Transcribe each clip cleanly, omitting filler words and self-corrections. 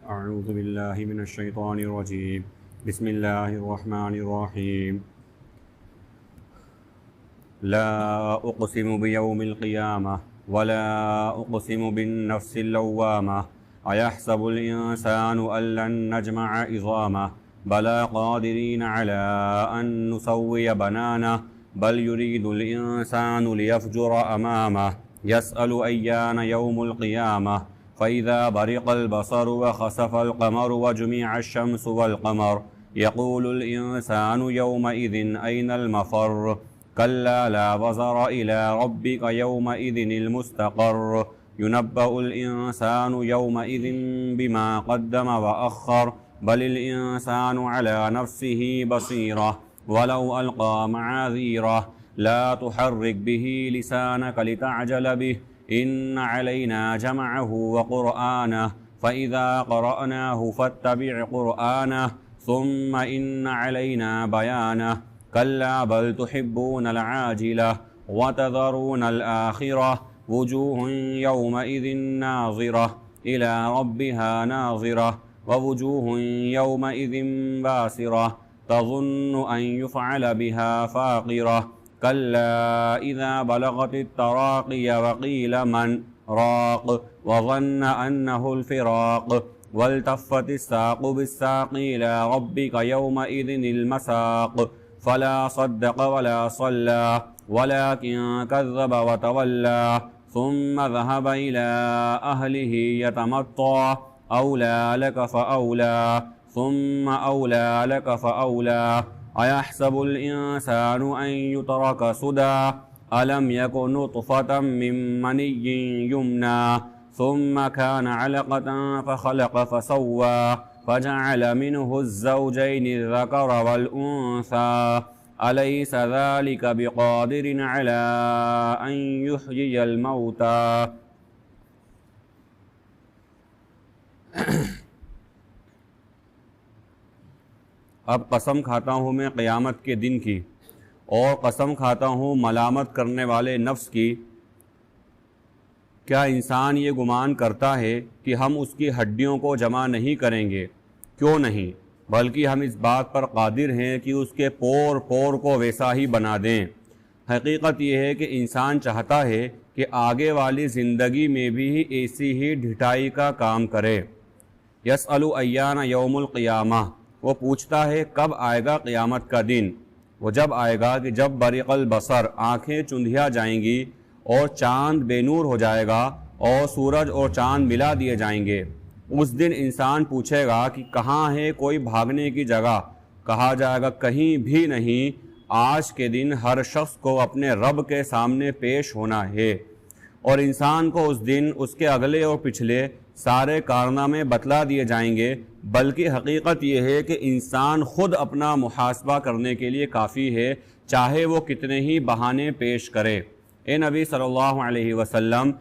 أعوذ بالله من الشيطان الرجيم. بسم الله الرحمن الرحيم. لا أقسم بيوم القيامة ولا أقسم بالنفس اللوامة أيحسب الإنسان أن لن نجمع عظامه بلى قادرين على أن نسوي بنانه بل يريد الإنسان ليفجر أمامه يسأل أيان يوم القيامة فإذا برق البصر وخسف القمر وجمع الشمس والقمر يقول الإنسان يومئذ أين المفر كلا لا وزر إلى ربك يومئذ المستقر ينبأ الإنسان يومئذ بما قدم وأخر بل الإنسان على نفسه بصيرة ولو ألقى معاذيره لا تحرك به لسانك لتعجل به إن علينا جمعه وقرآنه فإذا قرأناه فاتبع قرآنه ثم إن علينا بيانه كلا بل تحبون العاجلة وتذرون الآخرة وجوه يومئذ ناظرة إلى ربها ناظرة ووجوه يومئذ باسرة تظن أن يفعل بها فاقرة كلا إذا بلغت التراقي وقيل من راق وظن أنه الفراق والتفت الساق بالساق إلى ربك يومئذ المساق فلا صدق ولا صلى ولكن كذب وتولى ثم ذهب إلى أهله يتمطى أولى لك فأولى ثم أولى لك فأولى أيحسب الإنسان أن يترك سدى ألم يكن نطفة من مني يمنى ثم كان علقة فخلق فسوى فجعل منه الزوجين الذكر والأنثى أليس ذلك بقادر على أن يحيي الموتى اب قسم کھاتا ہوں میں قیامت کے دن کی اور قسم کھاتا ہوں ملامت کرنے والے نفس کی. کیا انسان یہ گمان کرتا ہے کہ ہم اس کی ہڈیوں کو جمع نہیں کریں گے؟ کیوں نہیں، بلکہ ہم اس بات پر قادر ہیں کہ اس کے پور پور کو ویسا ہی بنا دیں. حقیقت یہ ہے کہ انسان چاہتا ہے کہ آگے والی زندگی میں بھی ایسی ہی ڈھٹائی کا کام کرے. یسأل ایان یوم القیامہ، وہ پوچھتا ہے کب آئے گا قیامت کا دن. وہ جب آئے گا کہ جب برق البصر، آنکھیں چندھیا جائیں گی اور چاند بے نور ہو جائے گا اور سورج اور چاند ملا دیے جائیں گے. اس دن انسان پوچھے گا کہ کہاں ہے کوئی بھاگنے کی جگہ؟ کہا جائے گا کہیں بھی نہیں. آج کے دن ہر شخص کو اپنے رب کے سامنے پیش ہونا ہے اور انسان کو اس دن اس کے اگلے اور پچھلے سارے کارنامے بتلا دیے جائیں گے. بلکہ حقیقت یہ ہے کہ انسان خود اپنا محاسبہ کرنے کے لیے کافی ہے، چاہے وہ کتنے ہی بہانے پیش کرے. اے نبی صلی اللہ علیہ وسلم،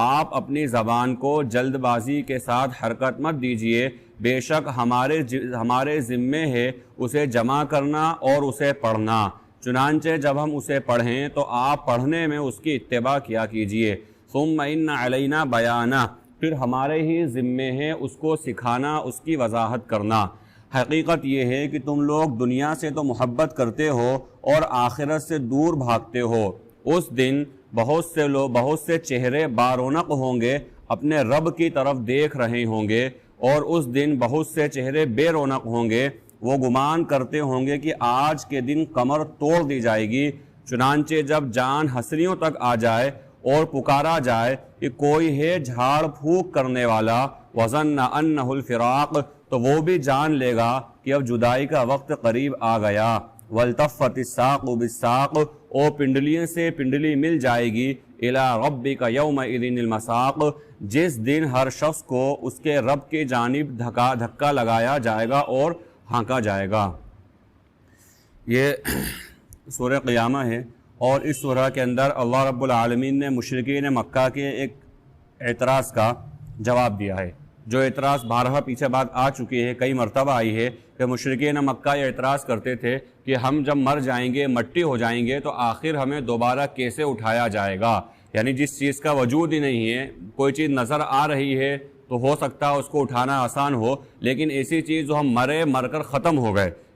آپ اپنی زبان کو جلد بازی کے ساتھ حرکت مت دیجیے. بے شک ہمارے ذمے ہے اسے جمع کرنا اور اسے پڑھنا. چنانچہ جب ہم اسے پڑھیں تو آپ پڑھنے میں اس کی اتباع کیا کیجیے. ثم ان علینا بیانہ، پھر ہمارے ہی ذمے ہے اس کو سکھانا، اس کی وضاحت کرنا. حقیقت یہ ہے کہ تم لوگ دنیا سے تو محبت کرتے ہو اور آخرت سے دور بھاگتے ہو. اس دن بہت سے چہرے بارونق ہوں گے، اپنے رب کی طرف دیکھ رہے ہوں گے، اور اس دن بہت سے چہرے بے رونق ہوں گے. وہ گمان کرتے ہوں گے کہ آج کے دن کمر توڑ دی جائے گی. چنانچہ جب جان ہنسلیوں تک آ جائے اور پکارا جائے کہ کوئی ہے جھاڑ پھونک کرنے والا، وظن انہ الفراق، تو وہ بھی جان لے گا کہ اب جدائی کا وقت قریب آ گیا. والتفت الساق بالساق، اور پنڈلیوں سے پنڈلی مل جائے گی. الی ربک یومئذ المساق، جس دن ہر شخص کو اس کے رب کی جانب دھکا لگایا جائے گا اور ہانکا جائے گا. یہ سورہ قیامہ ہے، اور اس سورہ کے اندر اللہ رب العالمین نے مشرکین مکہ کے ایک اعتراض کا جواب دیا ہے. جو اعتراض بارہا پیچھے بات آ چکی ہے، کئی مرتبہ آئی ہے کہ مشرکین مکہ یہ اعتراض کرتے تھے کہ ہم جب مر جائیں گے، مٹی ہو جائیں گے، تو آخر ہمیں دوبارہ کیسے اٹھایا جائے گا؟ یعنی جس چیز کا وجود ہی نہیں ہے، کوئی چیز نظر آ رہی ہے تو ہو سکتا ہے اس کو اٹھانا آسان ہو، لیکن ایسی چیز جو ہم مر کر ختم ہو گئے،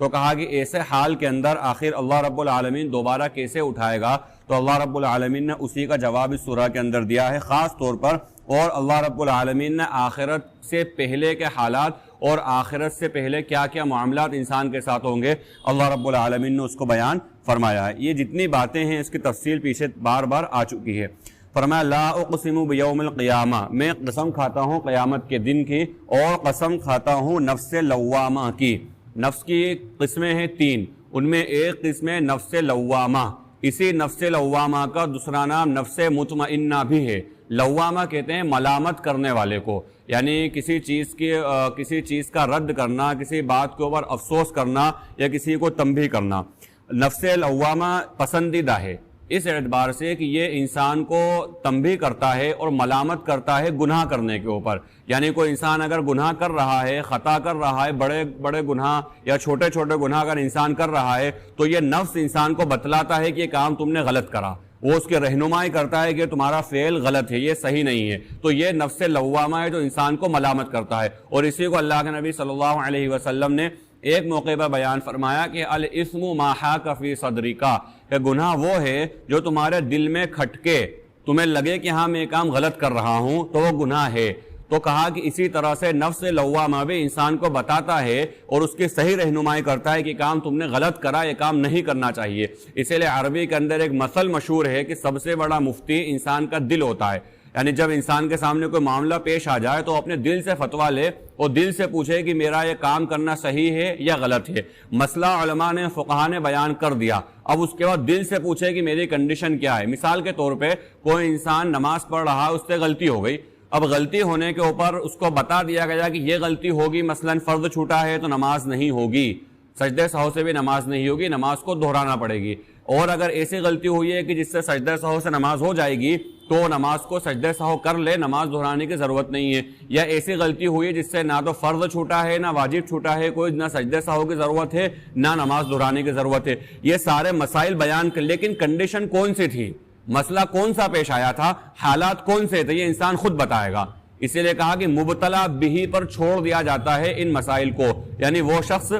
تو کہا کہ ایسے حال کے اندر آخر اللہ رب العالمین دوبارہ کیسے اٹھائے گا؟ تو اللہ رب العالمین نے اسی کا جواب اس سورہ کے اندر دیا ہے خاص طور پر، اور اللہ رب العالمین نے آخرت سے پہلے کے حالات اور آخرت سے پہلے کیا کیا معاملات انسان کے ساتھ ہوں گے اللہ رب العالمین نے اس کو بیان فرمایا ہے۔ یہ جتنی باتیں ہیں اس کی تفصیل پیچھے بار بار آ چکی ہے۔ فرمایا لا اقسم بیوم القیامہ، میں قسم کھاتا ہوں قیامت کے دن کی، اور قسم کھاتا ہوں نفس لوامہ کی۔ نفس کی قسمیں ہیں 3، ان میں ایک قسم ہے نفس لوامہ، اسی نفس لوامہ کا دوسرا نام نفس مطمئنہ بھی ہے۔ لوامہ کہتے ہیں ملامت کرنے والے کو، یعنی کسی چیز کا رد کرنا، کسی بات کے اوپر افسوس کرنا یا کسی کو تنبیہ کرنا۔ نفس لوامہ پسندیدہ ہے اس اعتبار سے کہ یہ انسان کو تنبیہ کرتا ہے اور ملامت کرتا ہے گناہ کرنے کے اوپر، یعنی کوئی انسان اگر گناہ کر رہا ہے، خطا کر رہا ہے، بڑے بڑے گناہ یا چھوٹے چھوٹے گناہ اگر انسان کر رہا ہے تو یہ نفس انسان کو بتلاتا ہے کہ یہ کام تم نے غلط کرا، وہ اس کی رہنمائی کرتا ہے کہ تمہارا فعل غلط ہے، یہ صحیح نہیں ہے، تو یہ نفس لوامہ ہے جو انسان کو ملامت کرتا ہے۔ اور اسی کو اللہ کے نبی صلی اللہ علیہ وسلم نے ایک موقع پر بیان فرمایا کہ الاسم ما حاک فی صدرک، کہ گناہ وہ ہے جو تمہارے دل میں کھٹکے، تمہیں لگے کہ ہاں میں کام غلط کر رہا ہوں تو وہ گناہ ہے۔ تو کہا کہ اسی طرح سے نفس لوامہ بھی انسان کو بتاتا ہے اور اس کی صحیح رہنمائی کرتا ہے کہ کام تم نے غلط کرا، یہ کام نہیں کرنا چاہیے۔ اسی لیے عربی کے اندر ایک مثل مشہور ہے کہ سب سے بڑا مفتی انسان کا دل ہوتا ہے، یعنی جب انسان کے سامنے کوئی معاملہ پیش آ جائے تو اپنے دل سے فتویٰ لے اور دل سے پوچھے کہ میرا یہ کام کرنا صحیح ہے یا غلط ہے۔ مسئلہ علماء نے فقہاء نے بیان کر دیا، اب اس کے بعد دل سے پوچھے کہ میری کنڈیشن کیا ہے۔ مثال کے طور پہ کوئی انسان نماز پڑھ رہا، اس سے غلطی ہو گئی، اب غلطی ہونے کے اوپر اس کو بتا دیا گیا کہ یہ غلطی ہوگی، مثلا فرض چھوٹا ہے تو نماز نہیں ہوگی، سجدہ سہو سے بھی نماز نہیں ہوگی، نماز کو دہرانا پڑے گی۔ اور اگر ایسی غلطی ہوئی ہے کہ جس سے سجدہ سہو سے نماز ہو جائے گی تو نماز کو سجدہ سہو کر لے، نماز دہرانے کی ضرورت نہیں ہے۔ یا ایسی غلطی ہوئی ہے جس سے نہ تو فرض چھوٹا ہے، نہ واجب چھوٹا ہے، کوئی نہ سجدہ سہو کی ضرورت ہے نہ نماز دہرانے کی ضرورت ہے۔ یہ سارے مسائل بیان کر، لیکن کنڈیشن کون سی تھی، مسئلہ کون سا پیش آیا تھا، حالات کون سے تھے، یہ انسان خود بتائے گا۔ اسی لیے کہا کہ مبتلا بہی پر چھوڑ دیا جاتا ہے ان مسائل کو، یعنی وہ شخص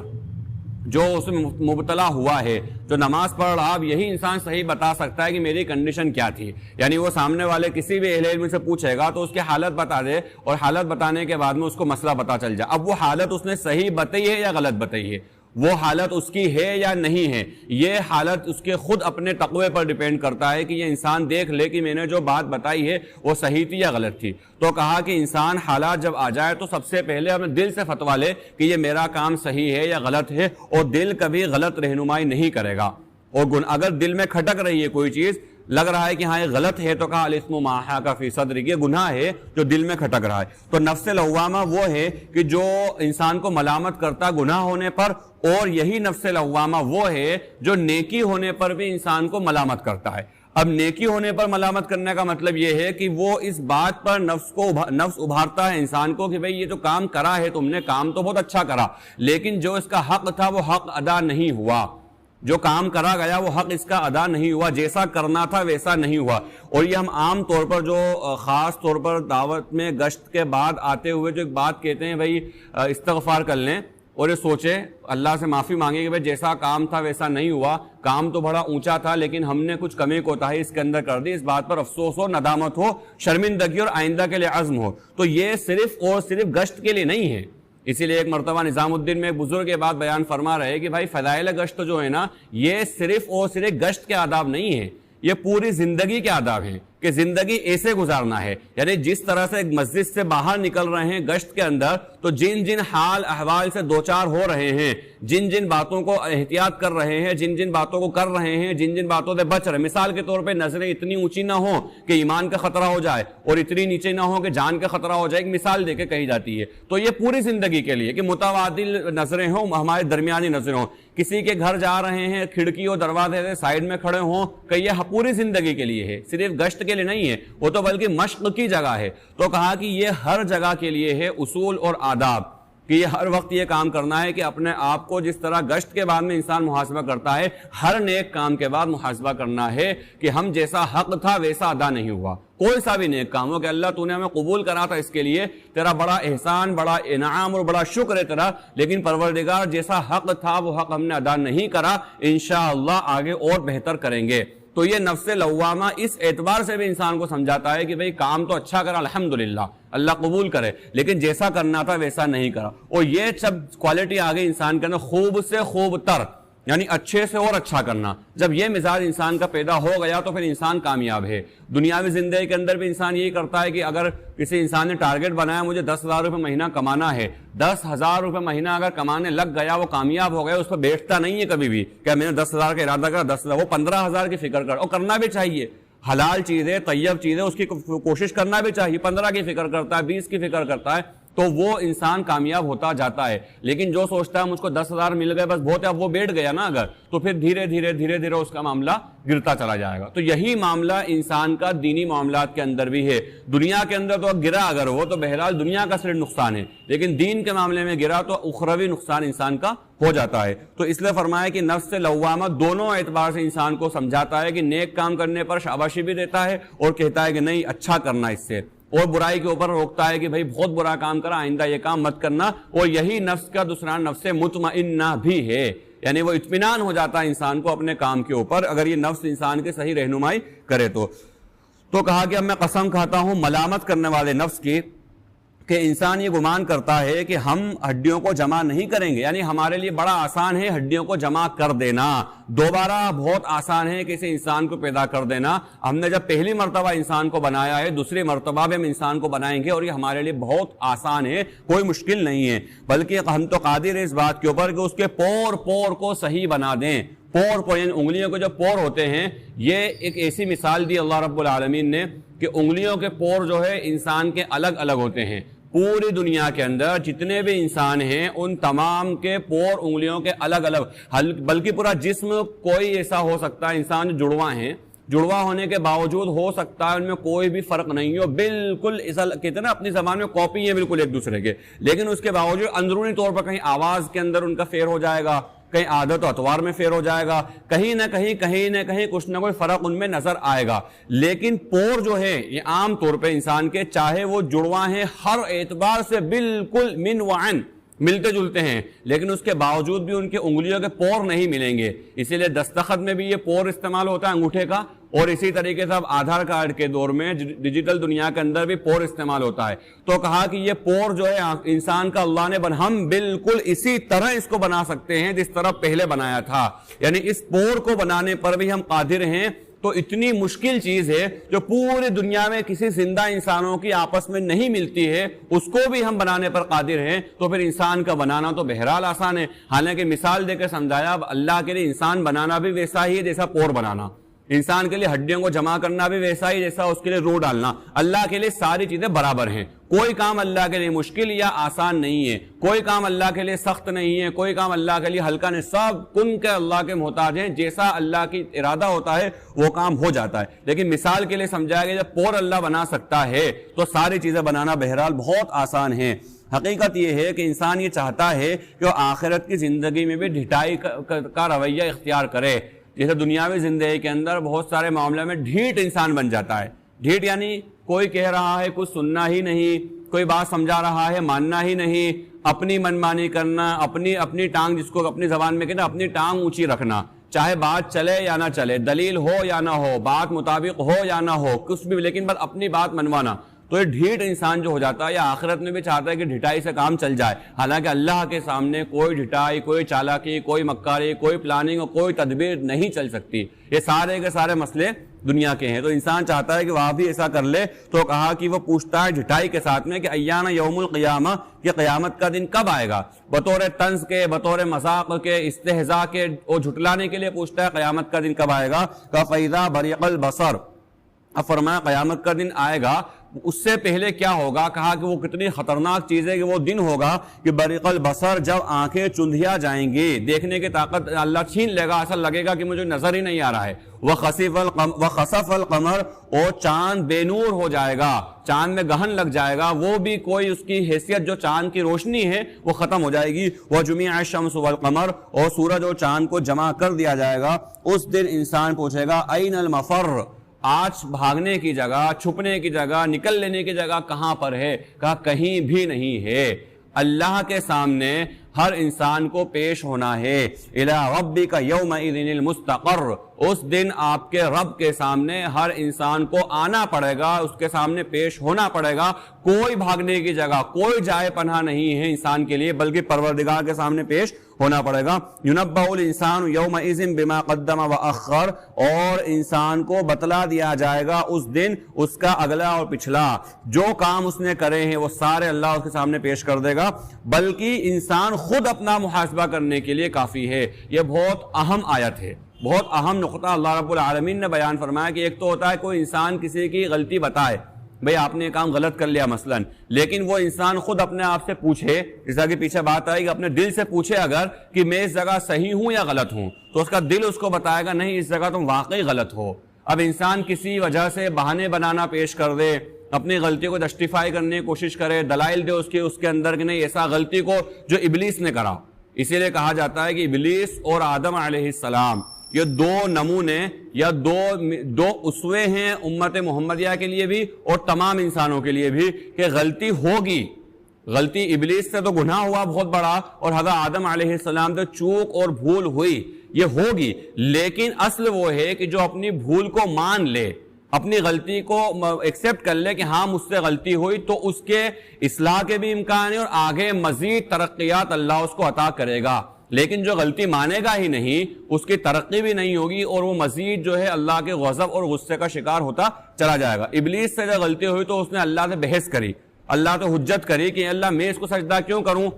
جو اس میں مبتلا ہوا ہے، جو نماز پڑھ رہا، اب یہی انسان صحیح بتا سکتا ہے کہ میری کنڈیشن کیا تھی۔ یعنی وہ سامنے والے کسی بھی اہل علم سے پوچھے گا تو اس کی حالت بتا دے، اور حالت بتانے کے بعد میں اس کو مسئلہ پتا چل جائے۔ اب وہ حالت اس نے صحیح بتائی ہے یا غلط بتائی ہے، وہ حالت اس کی ہے یا نہیں ہے، یہ حالت اس کے خود اپنے تقوی پر ڈیپینڈ کرتا ہے کہ یہ انسان دیکھ لے کہ میں نے جو بات بتائی ہے وہ صحیح تھی یا غلط تھی۔ تو کہا کہ انسان حالات جب آ جائے تو سب سے پہلے اپنے دل سے فتویٰ لے کہ یہ میرا کام صحیح ہے یا غلط ہے، اور دل کبھی غلط رہنمائی نہیں کرے گا۔ اور اگر دل میں کھٹک رہی ہے کوئی چیز، لگ رہا ہے کہ ہاں یہ غلط ہے، تو کہا الاسم ما حاک فی صدرک، یہ گناہ ہے جو دل میں کھٹک رہا ہے۔ تو نفس لوامہ وہ ہے کہ جو انسان کو ملامت کرتا گناہ ہونے پر، اور یہی نفس لوامہ وہ ہے جو نیکی ہونے پر بھی انسان کو ملامت کرتا ہے۔ اب نیکی ہونے پر ملامت کرنے کا مطلب یہ ہے کہ وہ اس بات پر نفس ابھارتا ہے انسان کو کہ بھئی یہ جو کام کرا ہے تم نے، کام تو بہت اچھا کرا، لیکن جو اس کا حق تھا وہ حق ادا نہیں ہوا، جو کام کرا گیا وہ حق اس کا ادا نہیں ہوا، جیسا کرنا تھا ویسا نہیں ہوا۔ اور یہ ہم عام طور پر جو خاص طور پر دعوت میں گشت کے بعد آتے ہوئے جو ایک بات کہتے ہیں، بھئی استغفار کر لیں اور یہ سوچیں، اللہ سے معافی مانگے کہ بھئی جیسا کام تھا ویسا نہیں ہوا، کام تو بڑا اونچا تھا لیکن ہم نے کچھ کمی کوتاہی اس کے اندر کر دی، اس بات پر افسوس ہو، ندامت ہو، شرمندگی اور آئندہ کے لیے عزم ہو۔ تو یہ صرف اور صرف گشت کے لیے نہیں ہے۔ اسی لیے ایک مرتبہ نظام الدین میں ایک بزرگ یہ بات بیان فرما رہے کہ بھائی فضائل گشت جو ہے نا، یہ صرف اور صرف گشت کے آداب نہیں ہیں، یہ پوری زندگی کے آداب ہیں کہ زندگی ایسے گزارنا ہے۔ یعنی جس طرح سے ایک مسجد سے باہر نکل رہے ہیں گشت کے اندر، تو جن جن حال احوال سے دوچار ہو رہے ہیں، جن جن باتوں کو احتیاط کر رہے ہیں، جن جن باتوں کو کر رہے ہیں، جن جن باتوں سے بچ رہے ہیں، مثال کے طور پہ نظریں اتنی اونچی نہ ہوں کہ ایمان کا خطرہ ہو جائے، اور اتنی نیچے نہ ہو کہ جان کا خطرہ ہو جائے، ایک مثال دے کے کہی جاتی ہے۔ تو یہ پوری زندگی کے لیے کہ متبادل نظریں ہوں، ہمارے درمیانی نظریں ہوں، کسی کے گھر جا رہے ہیں، کھڑکی اور دروازے سے سائڈ میں کھڑے ہوں، کہ یہ پوری زندگی کے لیے ہے، صرف گشت کے لیے نہیں ہے، وہ تو بلکہ مشق کی جگہ ہے۔ تو کہا کہ یہ ہر جگہ کے لیے ہے، اصول اور آداب۔ کہ یہ ہر وقت یہ کام کرنا ہے کہ اپنے آپ کو جس طرح گشت کے بعد میں انسان محاسبہ کرتا ہے، ہر نیک کام کے بعد محاسبہ کرنا ہے کہ ہم جیسا حق تھا ویسا ادا نہیں ہوا۔ کوئی سا بھی نیک کام ہو کہ اللہ تو نے ہمیں قبول کرا تھا، اس کے لیے تیرا بڑا احسان، بڑا انعام اور بڑا شکر ہے تیرا، لیکن پروردگار جیسا حق تھا وہ حق ہم نے ادا نہیں کرا، انشاءاللہ آگے اور بہتر کریں گے۔ تو یہ نفس لوامہ اس اعتبار سے بھی انسان کو سمجھاتا ہے کہ بھئی کام تو اچھا کرا الحمدللہ، اللہ قبول کرے، لیکن جیسا کرنا تھا ویسا نہیں کرا۔ اور یہ جب کوالٹی آ گئی انسان کے اندر، خوب سے خوب تر، یعنی اچھے سے اور اچھا کرنا، جب یہ مزاج انسان کا پیدا ہو گیا تو پھر انسان کامیاب ہے۔ دنیاوی زندگی کے اندر بھی انسان یہی کرتا ہے کہ اگر کسی انسان نے ٹارگٹ بنایا مجھے 10,000 روپے مہینہ کمانا ہے، 10,000 روپے مہینہ اگر کمانے لگ گیا، وہ کامیاب ہو گیا، اس پہ بیٹھتا نہیں ہے کبھی بھی کہ میں نے 10,000 کا ارادہ کرا، 10,000، وہ 15,000 کی فکر کر، اور کرنا بھی چاہیے، حلال چیزیں، طیب چیزیں، اس کی کوشش کرنا بھی چاہیے۔ 15 کی فکر کرتا ہے، 20 کی فکر کرتا ہے تو وہ انسان کامیاب ہوتا جاتا ہے۔ لیکن جو سوچتا ہے مجھ کو 10,000 مل گئے بس بہت ہے، اب وہ بیٹھ گیا نا اگر، تو پھر دھیرے دھیرے اس کا معاملہ گرتا چلا جائے گا۔ تو یہی معاملہ انسان کا دینی معاملات کے اندر بھی ہے۔ دنیا کے اندر تو گرا اگر وہ تو بہرحال دنیا کا صرف نقصان ہے، لیکن دین کے معاملے میں گرا تو اخروی نقصان انسان کا ہو جاتا ہے۔ تو اس لیے فرمایا کہ نفس لوامہ دونوں اعتبار سے انسان کو سمجھاتا ہے کہ نیک کام کرنے پر شاباشی بھی دیتا ہے اور کہتا ہے کہ نہیں اچھا کرنا اس سے، اور برائی کے اوپر روکتا ہے کہ بھائی بہت برا کام کرا، آئندہ یہ کام مت کرنا۔ اور یہی نفس کا دوسرا نفس مطمئنہ بھی ہے، یعنی وہ اطمینان ہو جاتا ہے انسان کو اپنے کام کے اوپر اگر یہ نفس انسان کی صحیح رہنمائی کرے تو کہا کہ اب میں قسم کھاتا ہوں ملامت کرنے والے نفس کی کہ انسان یہ گمان کرتا ہے کہ ہم ہڈیوں کو جمع نہیں کریں گے، یعنی ہمارے لیے بڑا آسان ہے ہڈیوں کو جمع کر دینا، دوبارہ بہت آسان ہے کسی انسان کو پیدا کر دینا۔ ہم نے جب پہلی مرتبہ انسان کو بنایا ہے، دوسری مرتبہ بھی ہم انسان کو بنائیں گے، اور یہ ہمارے لیے بہت آسان ہے، کوئی مشکل نہیں ہے، بلکہ ہم تو قادر ہیں اس بات کے اوپر کہ اس کے پور کو صحیح بنا دیں۔ پور یعنی انگلیوں کے جو پور ہوتے ہیں، یہ ایک ایسی مثال دی اللہ رب العالمین نے کہ انگلیوں کے پور جو ہے انسان کے الگ الگ ہوتے ہیں۔ پوری دنیا کے اندر جتنے بھی انسان ہیں ان تمام کے پور انگلیوں کے الگ الگ، بلکہ پورا جسم کوئی ایسا ہو سکتا ہے انسان جو جڑواں ہیں، جڑواں ہونے کے باوجود ہو سکتا ہے ان میں کوئی بھی فرق نہیں ہو، بالکل ایسا کہتے ہیں نا اپنی زبان میں کاپی ہیں بالکل ایک دوسرے کے، لیکن اس کے باوجود اندرونی طور پر کہیں آواز کے اندر ان کا فیر ہو جائے گا، کہیں عادت و اطوار میں فیر ہو جائے گا، کہیں نہ کہیں کچھ نہ کوئی فرق ان میں نظر آئے گا۔ لیکن پور جو ہے یہ عام طور پہ انسان کے چاہے وہ جڑواں ہیں ہر اعتبار سے بالکل من وعن ملتے جلتے ہیں، لیکن اس کے باوجود بھی ان کے انگلیوں کے پور نہیں ملیں گے، اسی لیے دستخط میں بھی یہ پور استعمال ہوتا ہے انگوٹھے کا، اور اسی طریقے سے اب آدھار کارڈ کے دور میں ڈیجیٹل دنیا کے اندر بھی پور استعمال ہوتا ہے۔ تو کہا کہ یہ پور جو ہے انسان کا اللہ نے ہم بالکل اسی طرح اس کو بنا سکتے ہیں جس طرح پہلے بنایا تھا، یعنی اس پور کو بنانے پر بھی ہم قادر ہیں۔ تو اتنی مشکل چیز ہے جو پوری دنیا میں کسی زندہ انسانوں کی آپس میں نہیں ملتی ہے، اس کو بھی ہم بنانے پر قادر ہیں، تو پھر انسان کا بنانا تو بہرحال آسان ہے۔ حالانکہ مثال دے کے سمجھایا اب اللہ کے لیے انسان بنانا بھی ویسا ہی ہے جیسا پور بنانا، انسان کے لیے ہڈیوں کو جمع کرنا بھی ویسا ہی جیسا اس کے لیے روح ڈالنا۔ اللہ کے لیے ساری چیزیں برابر ہیں، کوئی کام اللہ کے لیے مشکل یا آسان نہیں ہے، کوئی کام اللہ کے لیے سخت نہیں ہے، کوئی کام اللہ کے لیے ہلکا نہیں، سب کن کے اللہ کے محتاج ہیں، جیسا اللہ کی ارادہ ہوتا ہے وہ کام ہو جاتا ہے۔ لیکن مثال کے لیے سمجھایا گیا جب پور اللہ بنا سکتا ہے تو ساری چیزیں بنانا بہرحال بہت آسان ہے۔ حقیقت یہ ہے کہ انسان یہ چاہتا ہے کہ وہ آخرت کی زندگی میں بھی ڈھٹائی کا رویہ اختیار کرے۔ جیسے دنیاوی زندگی کے اندر بہت سارے معاملے میں ڈھیٹ انسان بن جاتا ہے، ڈھیٹ یعنی کوئی کہہ رہا ہے کچھ سننا ہی نہیں، کوئی بات سمجھا رہا ہے ماننا ہی نہیں، اپنی منمانی کرنا، اپنی ٹانگ، جس کو اپنی زبان میں کہنا اپنی ٹانگ اونچی رکھنا، چاہے بات چلے یا نہ چلے، دلیل ہو یا نہ ہو، بات مطابق ہو یا نہ ہو، کچھ بھی، لیکن بس اپنی بات منوانا۔ تو یہ ڈھیٹ انسان جو ہو جاتا ہے یا آخرت میں بھی چاہتا ہے کہ ڈھٹائی سے کام چل جائے، حالانکہ اللہ کے سامنے کوئی ڈھٹائی، کوئی چالاکی، کوئی مکاری، کوئی پلاننگ اور کوئی تدبیر نہیں چل سکتی۔ یہ سارے کے سارے مسئلے دنیا کے ہیں، تو انسان چاہتا ہے کہ وہاں بھی ایسا کر لے۔ تو کہا کہ وہ پوچھتا ہے ڈھٹائی کے ساتھ میں کہ ایان یوم القیامہ، کہ قیامت کا دن کب آئے گا، بطور طنز کے، بطور مذاق کے، استہزاء کے اور جھٹلانے کے لیے پوچھتا ہے قیامت کا دن کب آئے گا۔ فَإِذَا بَرِقَ الْبَصَرُ، اب فرمایا قیامت کا دن آئے گا اس سے پہلے کیا ہوگا؟ کہا کہ وہ کتنی خطرناک چیز ہے کہ وہ دن ہوگا کہ برق البصر، جب آنکھیں چندھیا جائیں گی، دیکھنے کی طاقت اللہ چھین لے گا، ایسا لگے گا کہ مجھے نظر ہی نہیں آ رہا ہے۔ وخسف القمر، اور چاند بے نور ہو جائے گا، چاند میں گہن لگ جائے گا، وہ بھی کوئی اس کی حیثیت جو چاند کی روشنی ہے وہ ختم ہو جائے گی۔ وجمع الشمس والقمر، اور سورج اور چاند کو جمع کر دیا جائے گا۔ اس دن انسان پوچھے گا این المفر، آج بھاگنے کی جگہ، چھپنے کی جگہ، نکل لینے کی جگہ کہاں پر ہے؟ کہا کہیں بھی نہیں ہے، اللہ کے سامنے ہر انسان کو پیش ہونا ہے۔ الی ربک یومئذ المستقر، اس دن آپ کے رب کے سامنے ہر انسان کو آنا پڑے گا، اس کے سامنے پیش ہونا پڑے گا۔ کوئی بھاگنے کی جگہ، کوئی جائے پناہ نہیں ہے انسان کے لیے، بلکہ پروردگار کے سامنے پیش ہونا پڑے گا۔ ينبأ الانسان یومئذ بما قدم واخر، اور انسان کو بتلا دیا جائے گا اس دن اس کا اگلا اور پچھلا، جو کام اس نے کرے ہیں وہ سارے اللہ اس کے سامنے پیش کر دے گا، بلکہ انسان خود اپنا محاسبہ کرنے کے لیے کافی ہے۔ یہ بہت اہم آیت ہے، بہت اہم نقطہ اللہ رب العالمین نے بیان فرمایا کہ ایک تو ہوتا ہے کوئی انسان کسی کی غلطی بتائے، بھئی آپ نے کام غلط کر لیا مثلا، لیکن وہ انسان خود اپنے آپ سے پوچھے، جیسا کہ پیچھے بات آئی کہ اپنے دل سے پوچھے اگر کہ میں اس جگہ صحیح ہوں یا غلط ہوں، تو اس کا دل اس کو بتائے گا نہیں اس جگہ تم واقعی غلط ہو۔ اب انسان کسی وجہ سے بہانے بنانا پیش کر دے، اپنی غلطی کو جسٹیفائی کرنے کی کوشش کرے، دلائل دے اس کے اندر کہ نہیں ایسا غلطی کو جو ابلیس نے کرا۔ اسی لیے کہا جاتا ہے کہ ابلیس اور آدم علیہ السلام یہ دو نمونے یا دو اسوے ہیں امت محمدیہ کے لیے بھی اور تمام انسانوں کے لیے بھی، کہ غلطی ہوگی، غلطی ابلیس سے تو گناہ ہوا بہت بڑا، اور حضرت آدم علیہ السلام سے چوک اور بھول ہوئی، یہ ہوگی، لیکن اصل وہ ہے کہ جو اپنی بھول کو مان لے، اپنی غلطی کو ایکسپٹ کر لے کہ ہاں مجھ سے غلطی ہوئی، تو اس کے اصلاح کے بھی امکان ہے اور آگے مزید ترقیات اللہ اس کو عطا کرے گا۔ لیکن جو غلطی مانے گا ہی نہیں، اس کی ترقی بھی نہیں ہوگی، اور وہ مزید جو ہے اللہ کے غضب اور غصے کا شکار ہوتا چلا جائے گا۔ ابلیس سے جب غلطی ہوئی تو اس نے اللہ سے بحث کری، اللہ تو حجت کری کہ اللہ میں اس کو سجدہ کیوں کروں؟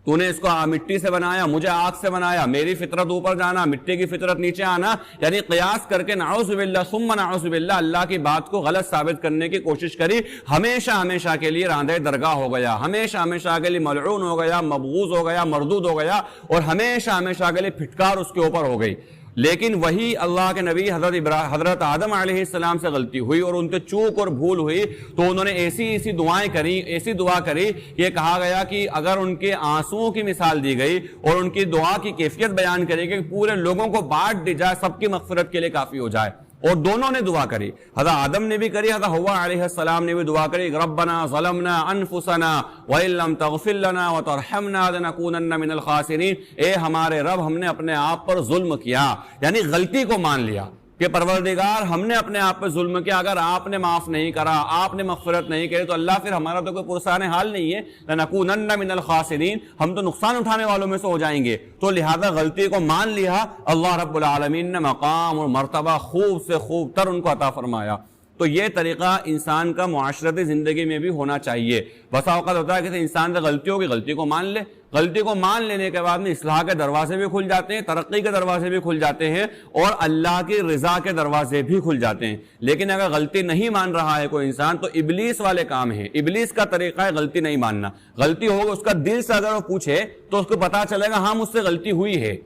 تو نے اس کو مٹی سے بنایا، مجھے آگ سے بنایا، میری فطرت اوپر جانا، مٹی کی فطرت نیچے آنا، یعنی قیاس کر کے نعوذ باللہ ثم نعوذ باللہ اللہ کی بات کو غلط ثابت کرنے کی کوشش کری، ہمیشہ کے لیے راندہ درگاہ ہو گیا، ہمیشہ کے لیے ملعون ہو گیا، مبغوض ہو گیا، مردود ہو گیا، اور ہمیشہ کے لیے پھٹکار اس کے اوپر ہو گئی۔ لیکن وہی اللہ کے نبی حضرت آدم علیہ السلام سے غلطی ہوئی اور ان کے چوک اور بھول ہوئی، تو انہوں نے ایسی دعائیں کری، ایسی دعا کری، یہ کہا گیا کہ اگر ان کے آنسوؤں کی مثال دی گئی اور ان کی دعا کی کیفیت بیان کرے کہ پورے لوگوں کو بانٹ دی جائے، سب کی مغفرت کے لیے کافی ہو جائے، اور دونوں نے دعا کری، حضرت آدم نے بھی کری، حضرت حوا علیہ السلام نے بھی دعا کری، ربنا ظلمنا انفسنا وان لم تغفر لنا وترحمنا لنکونن من الخاسرین، اے ہمارے رب ہم نے اپنے آپ پر ظلم کیا، یعنی غلطی کو مان لیا کہ پروردگار ہم نے اپنے آپ پہ ظلم کیا، اگر آپ نے معاف نہیں کرا، آپ نے مغفرت نہیں کری تو اللہ پھر ہمارا تو کوئی پرسان حال نہیں ہے، لنکونن من الخاسرین، ہم تو نقصان اٹھانے والوں میں سے ہو جائیں گے۔ تو لہذا غلطی کو مان لیا، اللہ رب العالمین نے مقام اور مرتبہ خوب سے خوب تر ان کو عطا فرمایا۔ تو یہ طریقہ انسان کا معاشرتی زندگی میں بھی ہونا چاہیے۔ بسا اوقات ہوتا ہے کہ انسان سے غلطی ہوگی، غلطی کو مان لے، غلطی کو مان لینے کے بعد میں اصلاح کے دروازے بھی کھل جاتے ہیں، ترقی کے دروازے بھی کھل جاتے ہیں، اور اللہ کی رضا کے دروازے بھی کھل جاتے ہیں۔ لیکن اگر غلطی نہیں مان رہا ہے کوئی انسان تو ابلیس والے کام ہیں، ابلیس کا طریقہ ہے غلطی نہیں ماننا۔ غلطی ہوگی اس کا دل سے اگر وہ پوچھے تو اس کو پتا چلے گا ہاں مجھ سے غلطی ہوئی ہے،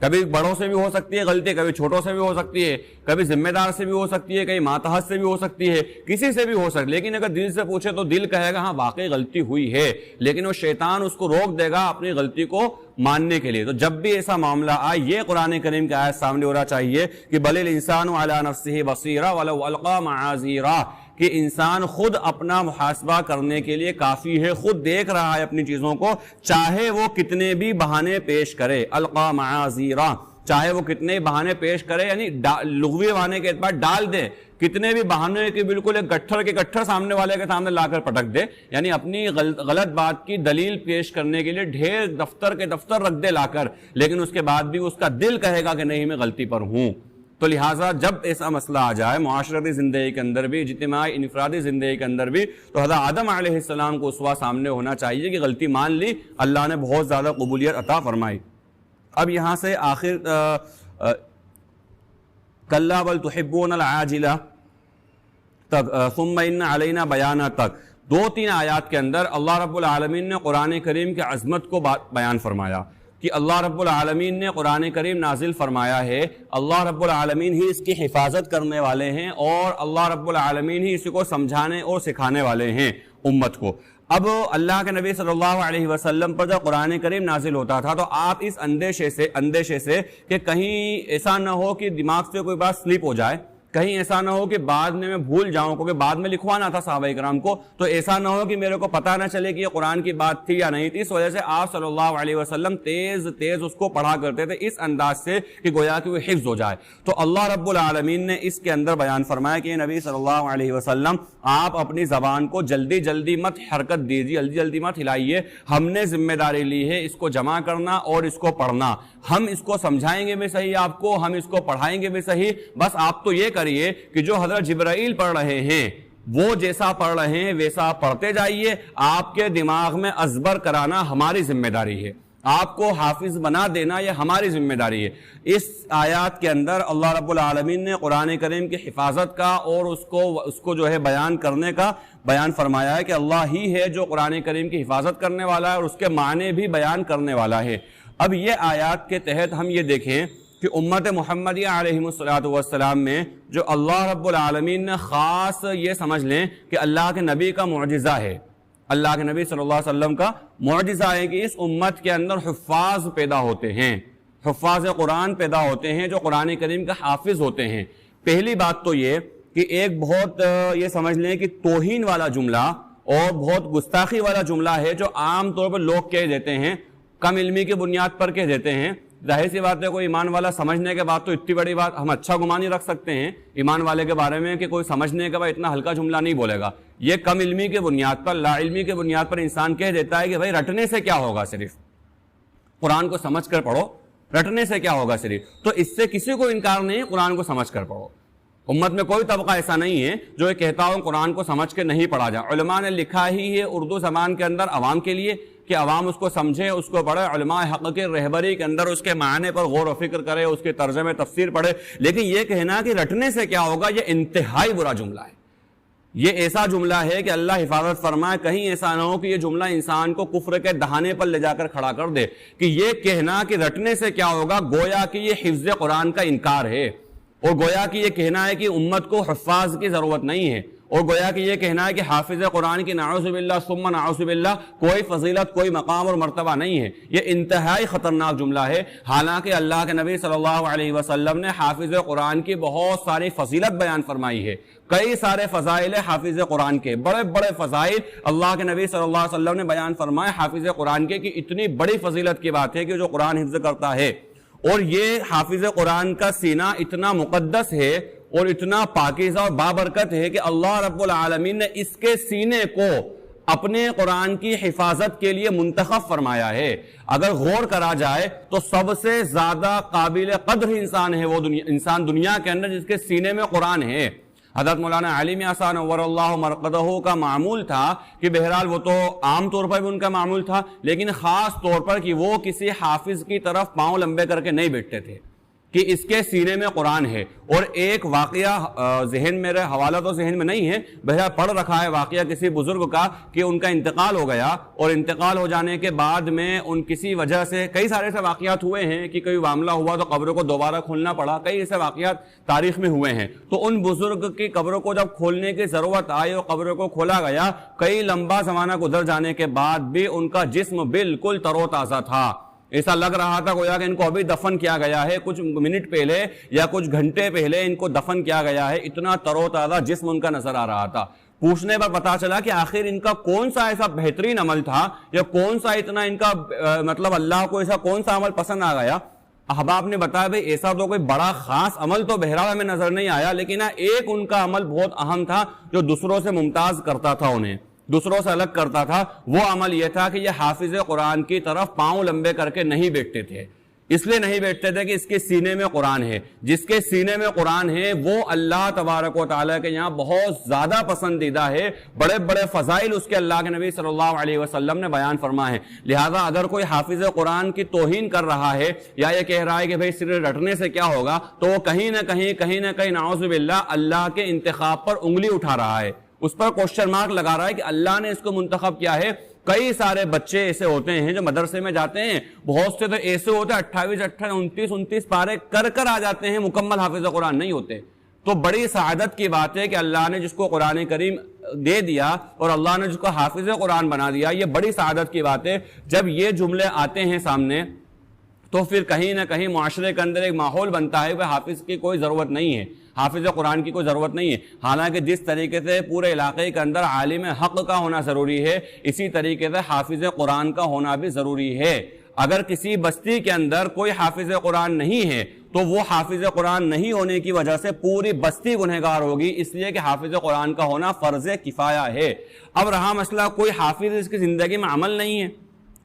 کبھی بڑوں سے بھی ہو سکتی ہے غلطی، کبھی چھوٹوں سے بھی ہو سکتی ہے، کبھی ذمہ دار سے بھی ہو سکتی ہے، کبھی ماتحت سے بھی ہو سکتی ہے، کسی سے بھی ہو سکتی ہے، لیکن اگر دل سے پوچھے تو دل کہے گا ہاں واقعی غلطی ہوئی ہے، لیکن وہ شیطان اس کو روک دے گا اپنی غلطی کو ماننے کے لیے۔ تو جب بھی ایسا معاملہ آئے یہ قرآن کریم کی آیت سامنے ہونا چاہیے کہ بل الانسان علی نفسہ بصیرہ ولو القی معاذیرہ، کہ انسان خود اپنا محاسبہ کرنے کے لیے کافی ہے، خود دیکھ رہا ہے اپنی چیزوں کو، چاہے وہ کتنے بھی بہانے پیش کرے، القا معاذیرہ، چاہے وہ کتنے بہانے پیش کرے، یعنی لغوی بہانے کے اعتبار ڈال دے، کتنے بھی بہانے کی بالکل ایک گٹھر کے گٹھر سامنے والے کے سامنے لا کر پٹک دے، یعنی اپنی غلط بات کی دلیل پیش کرنے کے لیے ڈھیر دفتر کے دفتر رکھ دے لا کر، لیکن اس کے بعد بھی اس کا دل کہے گا کہ نہیں میں غلطی پر ہوں۔ تو لہٰذا جب ایسا مسئلہ آ جائے معاشرتی زندگی کے اندر بھی، اجتماعی انفرادی زندگی کے اندر بھی، تو حضرت آدم علیہ السلام کو اسوا سامنے ہونا چاہیے کہ غلطی مان لی، اللہ نے بہت زیادہ قبولیت عطا فرمائی۔ اب یہاں سے آخر کلا بل تحبون العاجلہ، تک ثم ان علینا بیانہ تک 2-3 آیات کے اندر اللہ رب العالمین نے قرآن کریم کی عظمت کو بیان فرمایا کہ اللہ رب العالمین نے قرآن کریم نازل فرمایا ہے، اللہ رب العالمین ہی اس کی حفاظت کرنے والے ہیں اور اللہ رب العالمین ہی اسی کو سمجھانے اور سکھانے والے ہیں امت کو۔ اب اللہ کے نبی صلی اللہ علیہ وسلم پر جب قرآن کریم نازل ہوتا تھا تو آپ اس اندیشے سے کہ کہیں ایسا نہ ہو کہ دماغ سے کوئی بات سلپ ہو جائے، کہیں ایسا نہ ہو کہ بعد میں بھول جاؤں، کیونکہ بعد میں لکھوانا تھا صحابہ کرام کو، تو ایسا نہ ہو کہ میرے کو پتہ نہ چلے کہ یہ قرآن کی بات تھی یا نہیں تھی، اس وجہ سے آپ صلی اللہ علیہ وسلم تیز اس کو پڑھا کرتے تھے اس انداز سے کہ گویا کہ وہ حفظ ہو جائے۔ تو اللہ رب العالمین نے اس کے اندر بیان فرمایا کہ نبی صلی اللہ علیہ وسلم آپ اپنی زبان کو جلدی مت حرکت دیجیے، جلدی مت ہلائیے، ہم نے ذمہ داری لی ہے اس کو جمع کرنا اور اس کو پڑھنا، ہم اس کو سمجھائیں گے بھی صحیح آپ کو، ہم اس کو پڑھائیں گے بھی صحیح، بس آپ تو یہ کریے کہ جو حضرت جبرائیل پڑھ رہے ہیں وہ جیسا پڑھ رہے ہیں ویسا پڑھتے جائیے، آپ کے دماغ میں ازبر کرانا ہماری ذمہ داری ہے، آپ کو حافظ بنا دینا یہ ہماری ذمہ داری ہے۔ اس آیات کے اندر اللہ رب العالمین نے قرآن کریم کی حفاظت کا اور اس کو جو ہے بیان کرنے کا بیان فرمایا ہے کہ اللہ ہی ہے جو قرآن کریم کی حفاظت کرنے والا ہے اور اس کے معنی بھی بیان کرنے والا ہے۔ اب یہ آیات کے تحت ہم یہ دیکھیں کہ امت محمدیہ علیہ السلام میں جو اللہ رب العالمین نے خاص یہ سمجھ لیں کہ اللہ کے نبی کا معجزہ ہے، اللہ کے نبی صلی اللہ علیہ وسلم کا معجزہ ہے کہ اس امت کے اندر حفاظ پیدا ہوتے ہیں، حفاظ قرآن پیدا ہوتے ہیں جو قرآن کریم کا حافظ ہوتے ہیں۔ پہلی بات تو یہ کہ ایک بہت یہ سمجھ لیں کہ توہین والا جملہ اور بہت گستاخی والا جملہ ہے جو عام طور پر لوگ کہہ دیتے ہیں، کم علمی کی بنیاد پر کہہ دیتے ہیں۔ ظاہر سی بات ہے کوئی ایمان والا سمجھنے کے بعد تو اتنی بڑی بات ہم اچھا گمان ہی رکھ سکتے ہیں ایمان والے کے بارے میں کہ کوئی سمجھنے کے بعد اتنا ہلکا جملہ نہیں بولے گا۔ یہ کم علمی کے بنیاد پر، لا علمی کے بنیاد پر انسان کہہ دیتا ہے کہ بھائی رٹنے سے کیا ہوگا، صرف قرآن کو سمجھ کر پڑھو، رٹنے سے کیا ہوگا صرف، تو اس سے کسی کو انکار نہیں، قرآن کو سمجھ کر پڑھو۔ امت میں کوئی طبقہ ایسا نہیں ہے جو یہ کہتا ہوں قرآن کو سمجھ کے نہیں پڑھا جائے۔ علماء نے لکھا ہی ہے اردو زبان کے اندر عوام کے لیے کہ عوام اس کو سمجھے، اس کو پڑھے، علماء حق کے رہبری کے اندر اس کے معنی پر غور و فکر کرے، اس کے ترجمے تفسیر پڑھے، لیکن یہ کہنا کہ رٹنے سے کیا ہوگا یہ انتہائی برا جملہ ہے۔ یہ ایسا جملہ ہے کہ اللہ حفاظت فرمائے کہیں ایسا نہ ہو کہ یہ جملہ انسان کو کفر کے دہانے پر لے جا کر کھڑا کر دے کہ یہ کہنا کہ رٹنے سے کیا ہوگا گویا کہ یہ حفظ قرآن کا انکار ہے، اور گویا کہ یہ کہنا ہے کہ امت کو حفاظ کی ضرورت نہیں ہے، اور گویا کہ یہ کہنا ہے کہ حافظ قرآن کی نعوذ باللہ ثم نعوذ باللہ کوئی فضیلت، کوئی مقام اور مرتبہ نہیں ہے۔ یہ انتہائی خطرناک جملہ ہے، حالانکہ اللہ کے نبی صلی اللہ علیہ وسلم نے حافظ قرآن کی بہت ساری فضیلت بیان فرمائی ہے، کئی سارے فضائل حافظ قرآن کے، بڑے بڑے فضائل اللہ کے نبی صلی اللہ علیہ وسلم نے بیان فرمائے حافظ قرآن کے کہ اتنی بڑی فضیلت کی بات ہے کہ جو قرآن حفظ کرتا ہے، اور یہ حافظ قرآن کا سینہ اتنا مقدس ہے اور اتنا پاکیزہ اور بابرکت ہے کہ اللہ رب العالمین نے اس کے سینے کو اپنے قرآن کی حفاظت کے لیے منتخب فرمایا ہے۔ اگر غور کرا جائے تو سب سے زیادہ قابل قدر انسان ہے وہ انسان دنیا کے اندر جس کے سینے میں قرآن ہے۔ حضرت مولانا علی میاں صاحب نور اللہ مرقدہ کا معمول تھا کہ بہرحال وہ تو عام طور پر بھی ان کا معمول تھا، لیکن خاص طور پر کہ وہ کسی حافظ کی طرف پاؤں لمبے کر کے نہیں بیٹھتے تھے کہ اس کے سینے میں قرآن ہے۔ اور ایک واقعہ ذہن میرے حوالہ تو ذہن میں نہیں ہے، بہرحال پڑھ رکھا ہے واقعہ کسی بزرگ کا کہ ان کا انتقال ہو گیا، اور انتقال ہو جانے کے بعد میں ان کسی وجہ سے کئی سارے ایسے واقعات ہوئے ہیں کہ کوئی معاملہ ہوا تو قبروں کو دوبارہ کھولنا پڑا، کئی ایسے واقعات تاریخ میں ہوئے ہیں۔ تو ان بزرگ کی قبروں کو جب کھولنے کی ضرورت آئی اور قبروں کو کھولا گیا، کئی لمبا زمانہ گزر جانے کے بعد بھی ان کا جسم بالکل تر و تازہ تھا، ایسا لگ رہا تھا گویا کہ ان کو ابھی دفن کیا گیا ہے، کچھ منٹ پہلے یا کچھ گھنٹے پہلے ان کو دفن کیا گیا ہے، اتنا تر و تازہ جسم ان کا نظر آ رہا تھا۔ پوچھنے پر پتا چلا کہ آخر ان کا کون سا ایسا بہترین عمل تھا یا کون سا اتنا ان کا مطلب اللہ کو ایسا کون سا عمل پسند آ گیا۔ احباب نے بتایا بھائی ایسا تو کوئی بڑا خاص عمل تو بہرحال ہمیں نظر نہیں آیا، لیکن ایک ان کا عمل بہت اہم تھا جو دوسروں سے ممتاز کرتا تھا، انہیں دوسروں سے الگ کرتا تھا۔ وہ عمل یہ تھا کہ یہ حافظ قرآن کی طرف پاؤں لمبے کر کے نہیں بیٹھتے تھے، اس لیے نہیں بیٹھتے تھے کہ اس کے سینے میں قرآن ہے. جس کے سینے میں قرآن ہے وہ اللہ تبارک و تعالیٰ کے یہاں بہت زیادہ پسندیدہ ہے. بڑے بڑے فضائل اس کے اللہ کے نبی صلی اللہ علیہ وسلم نے بیان فرمائے ہیں. لہذا اگر کوئی حافظ قرآن کی توہین کر رہا ہے یا یہ کہہ رہا ہے کہ بھئی صرف رٹنے سے کیا ہوگا, تو وہ کہیں نہ کہیں نعوذ باللہ اللہ کے انتخاب پر انگلی اٹھا رہا ہے, اس پر کوشچن مارک لگا رہا ہے کہ اللہ نے اس کو منتخب کیا ہے. کئی سارے بچے ایسے ہوتے ہیں جو مدرسے میں جاتے ہیں, بہت سے تو ایسے ہوتے ہیں 28 29 پارے کر آ جاتے ہیں, مکمل حافظ قرآن نہیں ہوتے. تو بڑی سعادت کی بات ہے کہ اللہ نے جس کو قرآن کریم دے دیا اور اللہ نے جس کو حافظ قرآن بنا دیا, یہ بڑی سعادت کی بات ہے. جب یہ جملے آتے ہیں سامنے تو پھر کہیں نہ کہیں معاشرے کے اندر ایک ماحول بنتا ہے کہ حافظ کی کوئی ضرورت نہیں ہے, حافظ قرآن کی کوئی ضرورت نہیں ہے. حالانکہ جس طریقے سے پورے علاقے کے اندر عالم حق کا ہونا ضروری ہے, اسی طریقے سے حافظ قرآن کا ہونا بھی ضروری ہے. اگر کسی بستی کے اندر کوئی حافظ قرآن نہیں ہے تو وہ حافظ قرآن نہیں ہونے کی وجہ سے پوری بستی گنہگار ہوگی, اس لیے کہ حافظ قرآن کا ہونا فرض کفایہ ہے. اب رہا مسئلہ کوئی حافظ اس کی زندگی میں عمل نہیں ہے,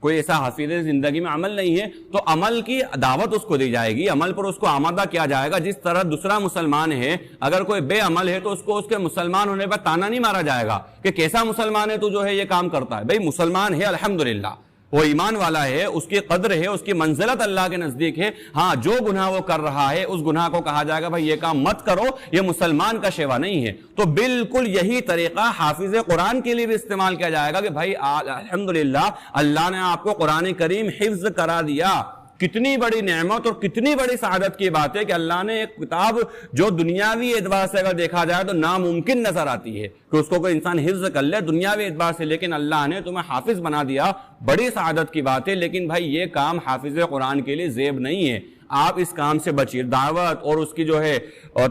کوئی ایسا حافظ زندگی میں عمل نہیں ہے, تو عمل کی دعوت اس کو دی جائے گی, عمل پر اس کو آمادہ کیا جائے گا. جس طرح دوسرا مسلمان ہے, اگر کوئی بے عمل ہے تو اس کو اس کے مسلمان ہونے پر تانا نہیں مارا جائے گا کہ کیسا مسلمان ہے تو جو ہے یہ کام کرتا ہے. بھئی مسلمان ہے الحمدللہ, وہ ایمان والا ہے, اس کی قدر ہے, اس کی منزلت اللہ کے نزدیک ہے. ہاں جو گناہ وہ کر رہا ہے اس گناہ کو کہا جائے گا بھائی یہ کام مت کرو, یہ مسلمان کا شیوا نہیں ہے. تو بالکل یہی طریقہ حافظ قرآن کے لیے بھی استعمال کیا جائے گا کہ بھائی الحمدللہ اللہ نے آپ کو قرآن کریم حفظ کرا دیا. کتنی بڑی نعمت اور کتنی بڑی سعادت کی بات ہے کہ اللہ نے ایک کتاب جو دنیاوی اعتبار سے اگر دیکھا جائے تو ناممکن نظر آتی ہے کہ اس کو کوئی انسان حفظ کر لے دنیاوی اعتبار سے, لیکن اللہ نے تمہیں حافظ بنا دیا, بڑی سعادت کی بات ہے. لیکن بھائی یہ کام حافظ قرآن کے لیے زیب نہیں ہے, آپ اس کام سے بچیے. دعوت اور اس کی جو ہے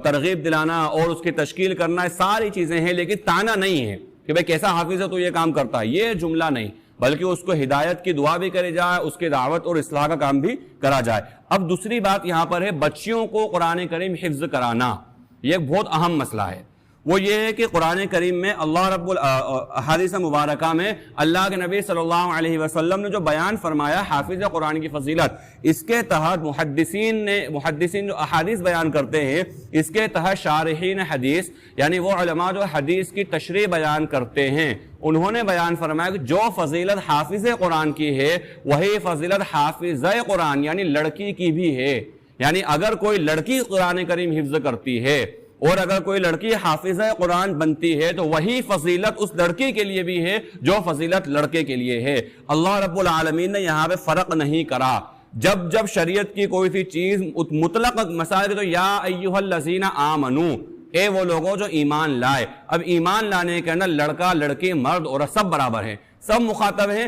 ترغیب دلانا اور اس کی تشکیل کرنا ساری چیزیں ہیں, لیکن تانا نہیں ہے کہ بھئی کیسا حافظ ہے تو یہ کام کرتا ہے, یہ جملہ نہیں, بلکہ اس کو ہدایت کی دعا بھی کری جائے, اس کی دعوت اور اصلاح کا کام بھی کرا جائے. اب دوسری بات یہاں پر ہے بچیوں کو قرآن کریم حفظ کرانا. یہ ایک بہت اہم مسئلہ ہے. وہ یہ ہے کہ قرآن کریم میں اللہ رب احادیث مبارکہ میں اللہ کے نبی صلی اللہ علیہ وسلم نے جو بیان فرمایا حافظ قرآن کی فضیلت, اس کے تحت محدثین جو احادیث بیان کرتے ہیں, اس کے تحت شارحین حدیث یعنی وہ علماء جو حدیث کی تشریح بیان کرتے ہیں, انہوں نے بیان فرمایا کہ جو فضیلت حافظ قرآن کی ہے وہی فضیلت حافظہ قرآن یعنی لڑکی کی بھی ہے. یعنی اگر کوئی لڑکی قرآن کریم حفظ کرتی ہے اور اگر کوئی لڑکی حافظہ قرآن بنتی ہے تو وہی فضیلت اس لڑکی کے لیے بھی ہے جو فضیلت لڑکے کے لیے ہے. اللہ رب العالمین نے یہاں پہ فرق نہیں کرا. جب شریعت کی کوئی سی چیز مطلق مسائل تو یا ایھا الذین آمنو, اے وہ لوگوں جو ایمان لائے. اب ایمان لانے کے اندر لڑکا لڑکی مرد عورت سب برابر ہیں, سب مخاطب ہیں.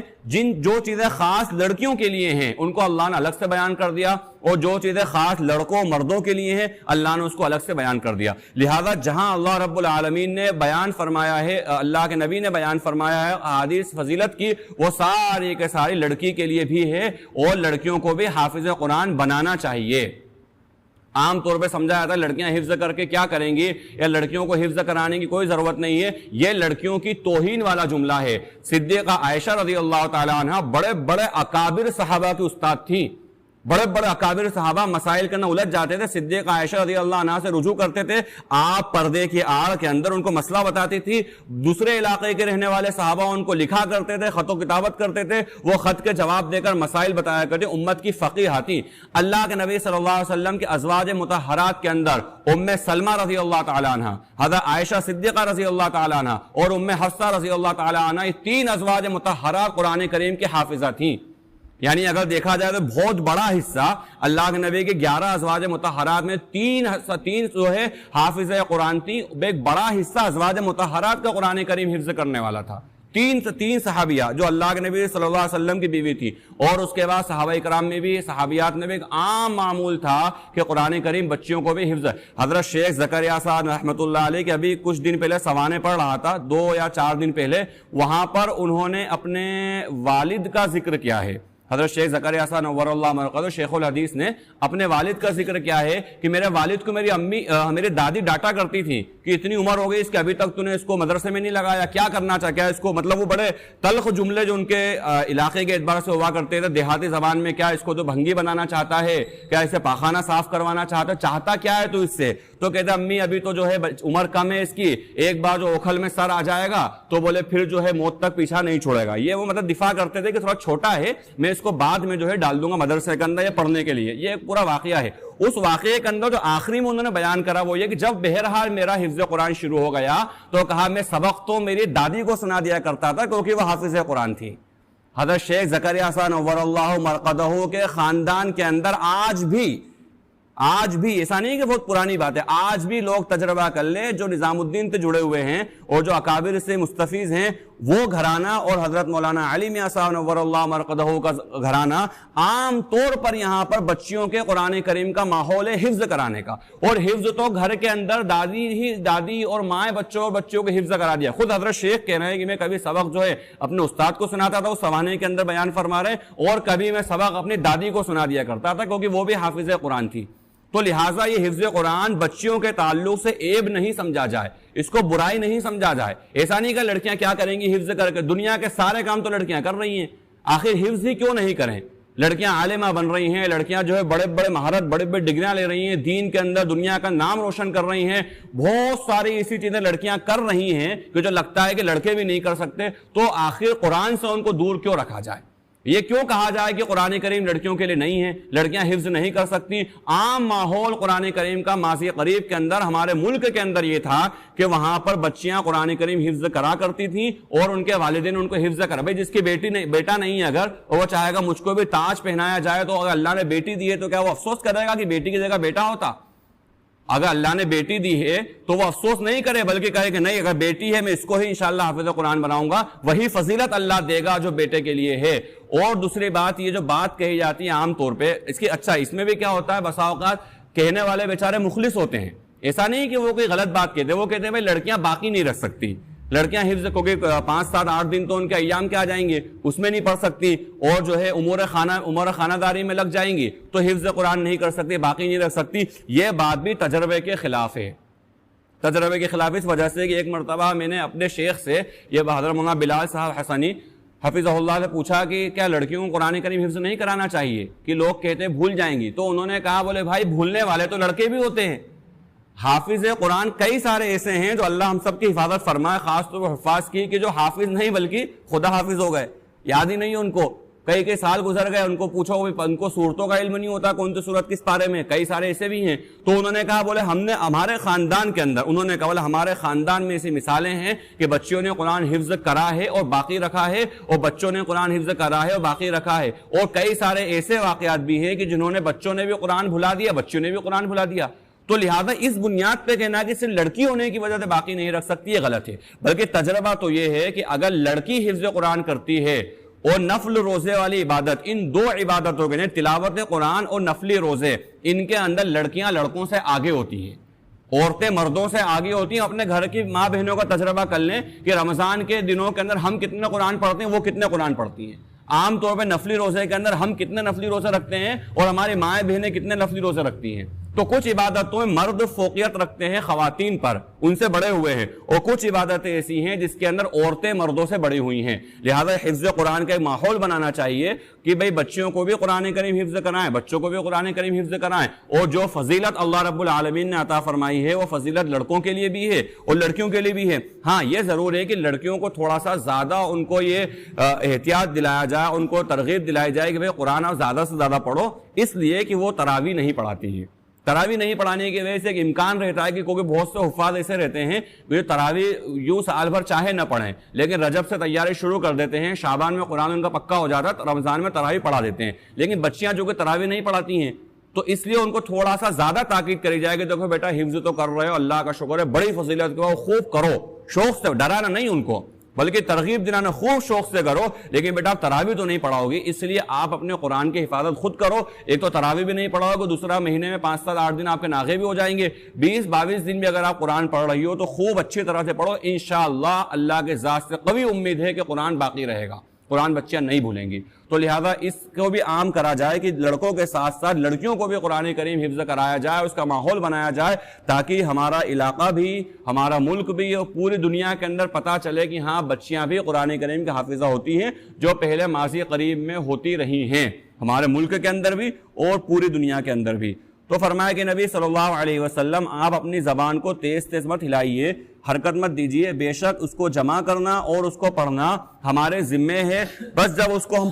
جو چیزیں خاص لڑکیوں کے لیے ہیں ان کو اللہ نے الگ سے بیان کر دیا, اور جو چیزیں خاص لڑکوں مردوں کے لیے ہیں اللہ نے اس کو الگ سے بیان کر دیا. لہذا جہاں اللہ رب العالمین نے بیان فرمایا ہے, اللہ کے نبی نے بیان فرمایا ہے احادیث فضیلت کی, وہ ساری کے ساری لڑکی کے لیے بھی ہے, اور لڑکیوں کو بھی حافظ قرآن بنانا چاہیے. عام طور پہ سمجھا جاتا ہے لڑکیاں حفظ کر کے کیا کریں گی, یا لڑکیوں کو حفظ کرانے کی کوئی ضرورت نہیں ہے. یہ لڑکیوں کی توہین والا جملہ ہے. صدیقہ عائشہ رضی اللہ تعالیٰ عنہ بڑے بڑے اکابر صحابہ کی استاد تھیں. بڑے بڑے اکابر صحابہ مسائل کرنا الجھ جاتے تھے, صدیقہ عائشہ رضی اللہ عنہ سے رجوع کرتے تھے, آپ پردے کی آڑ کے اندر ان کو مسئلہ بتاتی تھی. دوسرے علاقے کے رہنے والے صحابہ ان کو لکھا کرتے تھے, خط و کتابت کرتے تھے, وہ خط کے جواب دے کر مسائل بتایا کرتے. امت کی فقیہ تھی. اللہ کے نبی صلی اللہ علیہ وسلم کے ازواج مطہرات کے اندر ام سلمہ رضی اللہ تعالیٰ عنہ, حضرت عائشہ صدیقہ رضی اللہ تعالیٰ عنہ اور ام حفصہ رضی اللہ تعالیٰ عنہ, یہ تین ازواج مطہرات قرآن کریم کی حافظہ تھیں. یعنی اگر دیکھا جائے تو بہت بڑا حصہ اللہ کے نبی کے 11 ازواج مطہرات میں تین جو ہے حافظ قرآن تھی. ایک بڑا حصہ ازواج مطہرات کا قرآن کریم حفظ کرنے والا تھا. تین صحابیہ جو اللہ کے نبی صلی اللہ علیہ وسلم کی بیوی تھی, اور اس کے بعد صحابہ کرام میں بھی صحابیات میں بھی ایک عام معمول تھا کہ قرآن کریم بچیوں کو بھی حفظ. حضرت شیخ زکریا صاحب رحمۃ اللہ علیہ کے ابھی کچھ دن پہلے سوانے پڑھ رہا تھا, 2 یا 4 دن پہلے, وہاں پر انہوں نے اپنے والد کا ذکر کیا ہے. حضرت شیخ زکریا صاحب نور اللہ مرقدہ شیخ الحدیث نے اپنے والد کا ذکر کیا ہے کہ میرے والد کو میری دادی ڈانٹا کرتی تھی کہ اتنی عمر ہو گئی اس کے ابھی تک تو نے اس کو مدرسے میں نہیں لگایا, کیا کرنا چاہتا ہے اس کو, مطلب وہ بڑے تلخ جملے جو ان کے علاقے کے اعتبار سے ہوا کرتے تھے دیہاتی زبان میں, کیا اس کو تو بھنگی بنانا چاہتا ہے, کیا اسے پاخانہ صاف کروانا چاہتا کیا ہے تو اس سے, تو کہتا امی ابھی تو جو ہے عمر کم ہے اس کی, ایک بار جو اوکھل میں سر آ جائے گا تو بولے پھر جو ہے موت تک پیچھا نہیں چھوڑے گا. یہ وہ مطلب دفاع کرتے تھے کہ تھوڑا چھوٹا ہے, میں اس کو بعد میں جو ہے ڈال دوں گا مدرسے کے اندر یا پڑھنے کے لیے. یہ ایک پورا واقعہ ہے. اس واقعے کے اندر جو آخری میں انہوں نے بیان کرا وہ یہ کہ جب بہرحال میرا حفظ قرآن شروع ہو گیا تو کہا میں سبق تو میری دادی کو سنا دیا کرتا تھا کیونکہ وہ حافظ قرآن تھی. حضرت شیخ زکریا صاحب نور اللہ مرقدہ کے خاندان کے اندر آج بھی ایسا نہیں کہ بہت پرانی بات ہے, آج بھی لوگ تجربہ کر لیں جو نظام الدین سے جڑے ہوئے ہیں اور جو اکابر سے مستفیض ہیں, وہ گھرانہ اور حضرت مولانا علی میاں صاحب نور اللہ مرقدہ کا گھرانہ عام طور پر یہاں پر بچیوں کے قرآن کریم کا ماحول ہے حفظ کرانے کا, اور حفظ تو گھر کے اندر دادی اور مائیں بچوں کو حفظ کرا دیا. خود حضرت شیخ کہہ رہے ہیں کہ میں کبھی سبق جو ہے اپنے استاد کو سناتا تھا, اس سوانے کے اندر بیان فرما رہے, اور کبھی میں سبق اپنی دادی کو سنا دیا کرتا تھا کیونکہ وہ بھی حافظ قرآن تھی. تو لہٰذا یہ حفظ قرآن بچیوں کے تعلق سے عیب نہیں سمجھا جائے, اس کو برائی نہیں سمجھا جائے. ایسا نہیں کہ لڑکیاں کیا کریں گی حفظ کر کے, دنیا کے سارے کام تو لڑکیاں کر رہی ہیں, آخر حفظ ہی کیوں نہیں کریں. لڑکیاں عالمہ بن رہی ہیں, لڑکیاں جو ہے بڑے مہارت بڑے ڈگریاں لے رہی ہیں, دین کے اندر دنیا کا نام روشن کر رہی ہیں, بہت ساری ایسی چیزیں لڑکیاں کر رہی ہیں کہ جو لگتا ہے کہ لڑکے بھی نہیں کر سکتے. تو آخر قرآن سے ان کو دور کیوں رکھا جائے, یہ کیوں کہا جائے کہ قرآن کریم لڑکیوں کے لیے نہیں ہے, لڑکیاں حفظ نہیں کر سکتی. عام ماحول قرآن کریم کا ماضی قریب کے اندر ہمارے ملک کے اندر یہ تھا کہ وہاں پر بچیاں قرآن کریم حفظ کرا کرتی تھیں اور ان کے والدین ان کو حفظ کرا. بھائی جس کی بیٹا نہیں ہے اگر وہ چاہے گا مجھ کو بھی تاج پہنایا جائے, تو اگر اللہ نے بیٹی دی ہے تو کیا وہ افسوس کرے گا کہ بیٹی کی جگہ بیٹا ہوتا؟ اگر اللہ نے بیٹی دی ہے تو وہ افسوس نہیں کرے بلکہ کہے کہ نہیں اگر بیٹی ہے میں اس کو ہی انشاءاللہ حافظ قرآن بناؤں گا, وہی فضیلت اللہ دے گا جو بیٹے کے لیے ہے. اور دوسری بات یہ جو بات کہی جاتی ہے عام طور پہ اس کی, اچھا اس میں بھی کیا ہوتا ہے بسا اوقات کہنے والے بیچارے مخلص ہوتے ہیں, ایسا نہیں کہ وہ کوئی غلط بات کہتے, وہ کہتے ہیں بھائی لڑکیاں باقی نہیں رکھ سکتی, لڑکیاں حفظ کو 5 7 8 دن تو ان کے ایام کے آ جائیں گے اس میں نہیں پڑھ سکتی, اور جو ہے امور خانہ داری میں لگ جائیں گی تو حفظ قرآن نہیں کر سکتی, باقی نہیں رکھ سکتی. یہ بات بھی تجربے کے خلاف ہے, تجربے کے خلاف اس وجہ سے کہ ایک مرتبہ میں نے اپنے شیخ سے یہ حضرت مولانا بلال صاحب حسنی حفظہ اللہ سے پوچھا کہ کیا لڑکیوں کو قرآن کریم حفظ نہیں کرانا چاہیے کہ لوگ کہتے ہیں بھول جائیں گی, تو انہوں نے کہا بولے بھائی بھولنے والے تو لڑکے بھی ہوتے ہیں, حافظ قرآن کئی سارے ایسے ہیں جو اللہ ہم سب کی حفاظت فرمائے, خاص طور پر حفاظ کی کہ جو حافظ نہیں بلکہ خدا حافظ ہو گئے, یاد ہی نہیں ہے ان کو, کئی سال گزر گئے, ان کو پوچھو ان کو صورتوں کا علم نہیں ہوتا کون سی صورت کس پارے میں, کئی سارے ایسے بھی ہیں. تو انہوں نے کہا بولے ہم نے ہمارے خاندان کے اندر, انہوں نے کہا بولے ہمارے خاندان میں ایسی مثالیں ہیں کہ بچیوں نے قرآن حفظ کرا ہے اور باقی رکھا ہے, اور بچوں نے قرآن حفظ کرا ہے اور باقی رکھا ہے, اور کئی سارے ایسے واقعات بھی ہیں کہ جنہوں نے بچوں نے بھی قرآن بھلا دیا, بچوں نے بھی قرآن بھلا دیا. تو لہذا اس بنیاد پہ کہنا کہ صرف لڑکی ہونے کی وجہ سے باقی نہیں رکھ سکتی یہ غلط ہے, بلکہ تجربہ تو یہ ہے کہ اگر لڑکی حفظ قرآن کرتی ہے اور نفل روزے والی عبادت, ان دو عبادتوں کے تلاوت قرآن اور نفلی روزے, ان کے اندر لڑکیاں لڑکوں سے آگے ہوتی ہیں, عورتیں مردوں سے آگے ہوتی ہیں. اپنے گھر کی ماں بہنوں کا تجربہ کر لیں کہ رمضان کے دنوں کے اندر ہم کتنے قرآن پڑھتے ہیں, وہ کتنے قرآن پڑھتی ہیں. عام طور پہ نفلی روزے کے اندر ہم کتنے نفلی روزے رکھتے ہیں اور ہماری مائیں بہنیں کتنے نفلی روزے رکھتی ہیں. تو کچھ عبادتوں میں مرد فوقیت رکھتے ہیں خواتین پر, ان سے بڑے ہوئے ہیں, اور کچھ عبادتیں ایسی ہیں جس کے اندر عورتیں مردوں سے بڑی ہوئی ہیں. لہذا حفظ قرآن کا ایک ماحول بنانا چاہیے کہ بھئی بچیوں کو بھی قرآن کریم حفظ کرائیں, بچوں کو بھی قرآن کریم حفظ کرائیں, اور جو فضیلت اللہ رب العالمین نے عطا فرمائی ہے وہ فضیلت لڑکوں کے لیے بھی ہے اور لڑکیوں کے لیے بھی ہے. ہاں یہ ضرور ہے کہ لڑکیوں کو تھوڑا سا زیادہ ان کو یہ احتیاط دلایا جائے, ان کو ترغیب دلائی جائے کہ بھئی قرآن آپ زیادہ سے زیادہ پڑھو, اس لیے کہ وہ تراویح نہیں پڑھاتی ہے. تراویح نہیں پڑھانے کی وجہ سے ایک امکان رہتا ہے کہ کیونکہ بہت سے حفاظ ایسے رہتے ہیں جو تراویح یوں سال بھر چاہے نہ پڑھیں, لیکن رجب سے تیاری شروع کر دیتے ہیں, شعبان میں قرآن ان کا پکا ہو جاتا ہے, رمضان میں تراویح پڑھا دیتے ہیں. لیکن بچیاں جو کہ تراویح نہیں پڑھاتی ہیں تو اس لیے ان کو تھوڑا سا زیادہ تاکید کری جائے کہ دیکھو بیٹا حفظ تو کر رہے ہو, اللہ کا شکر ہے, بڑی فضیلت کو خوب کرو, شوق سے, ڈرانا نہیں ان کو بلکہ ترغیب دلانا, خوب شوق سے کرو, لیکن بیٹا آپ تراویح تو نہیں پڑھاؤ گی, اس لیے آپ اپنے قرآن کی حفاظت خود کرو. ایک تو تراویح بھی نہیں پڑھاؤ گے, دوسرا مہینے میں 5 7 8 دن آپ کے ناغے بھی ہو جائیں گے, 20 22 دن بھی اگر آپ قرآن پڑھ رہی ہو تو خوب اچھی طرح سے پڑھو, انشاءاللہ اللہ کے ذات سے قوی امید ہے کہ قرآن باقی رہے گا. قرآن بچیاں نہیں بھولیں گی. تو لہٰذا اس کو بھی عام کرا جائے کہ لڑکوں کے ساتھ ساتھ لڑکیوں کو بھی قرآن کریم حفظ کرایا جائے, اس کا ماحول بنایا جائے, تاکہ ہمارا علاقہ بھی, ہمارا ملک بھی اور پوری دنیا کے اندر پتہ چلے کہ ہاں بچیاں بھی قرآن کریم کے حافظہ ہوتی ہیں, جو پہلے ماضی قریب میں ہوتی رہی ہیں ہمارے ملک کے اندر بھی اور پوری دنیا کے اندر بھی. تو فرمایا کہ نبی صلی اللہ علیہ وسلم آپ اپنی زبان کو تیز تیز مت ہلائیے, حرکت مت دیجیے, بے شک اس کو جمع کرنا اور اس کو پڑھنا ہمارے ذمے ہے. بس جب اس کو ہم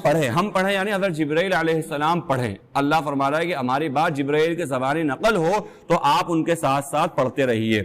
پڑھیں یعنی حضرت جبرائیل علیہ السلام پڑھیں. اللہ فرما رہا ہے کہ ہماری بات جبرائیل کے زبانی نقل ہو تو آپ ان کے ساتھ ساتھ پڑھتے رہیے,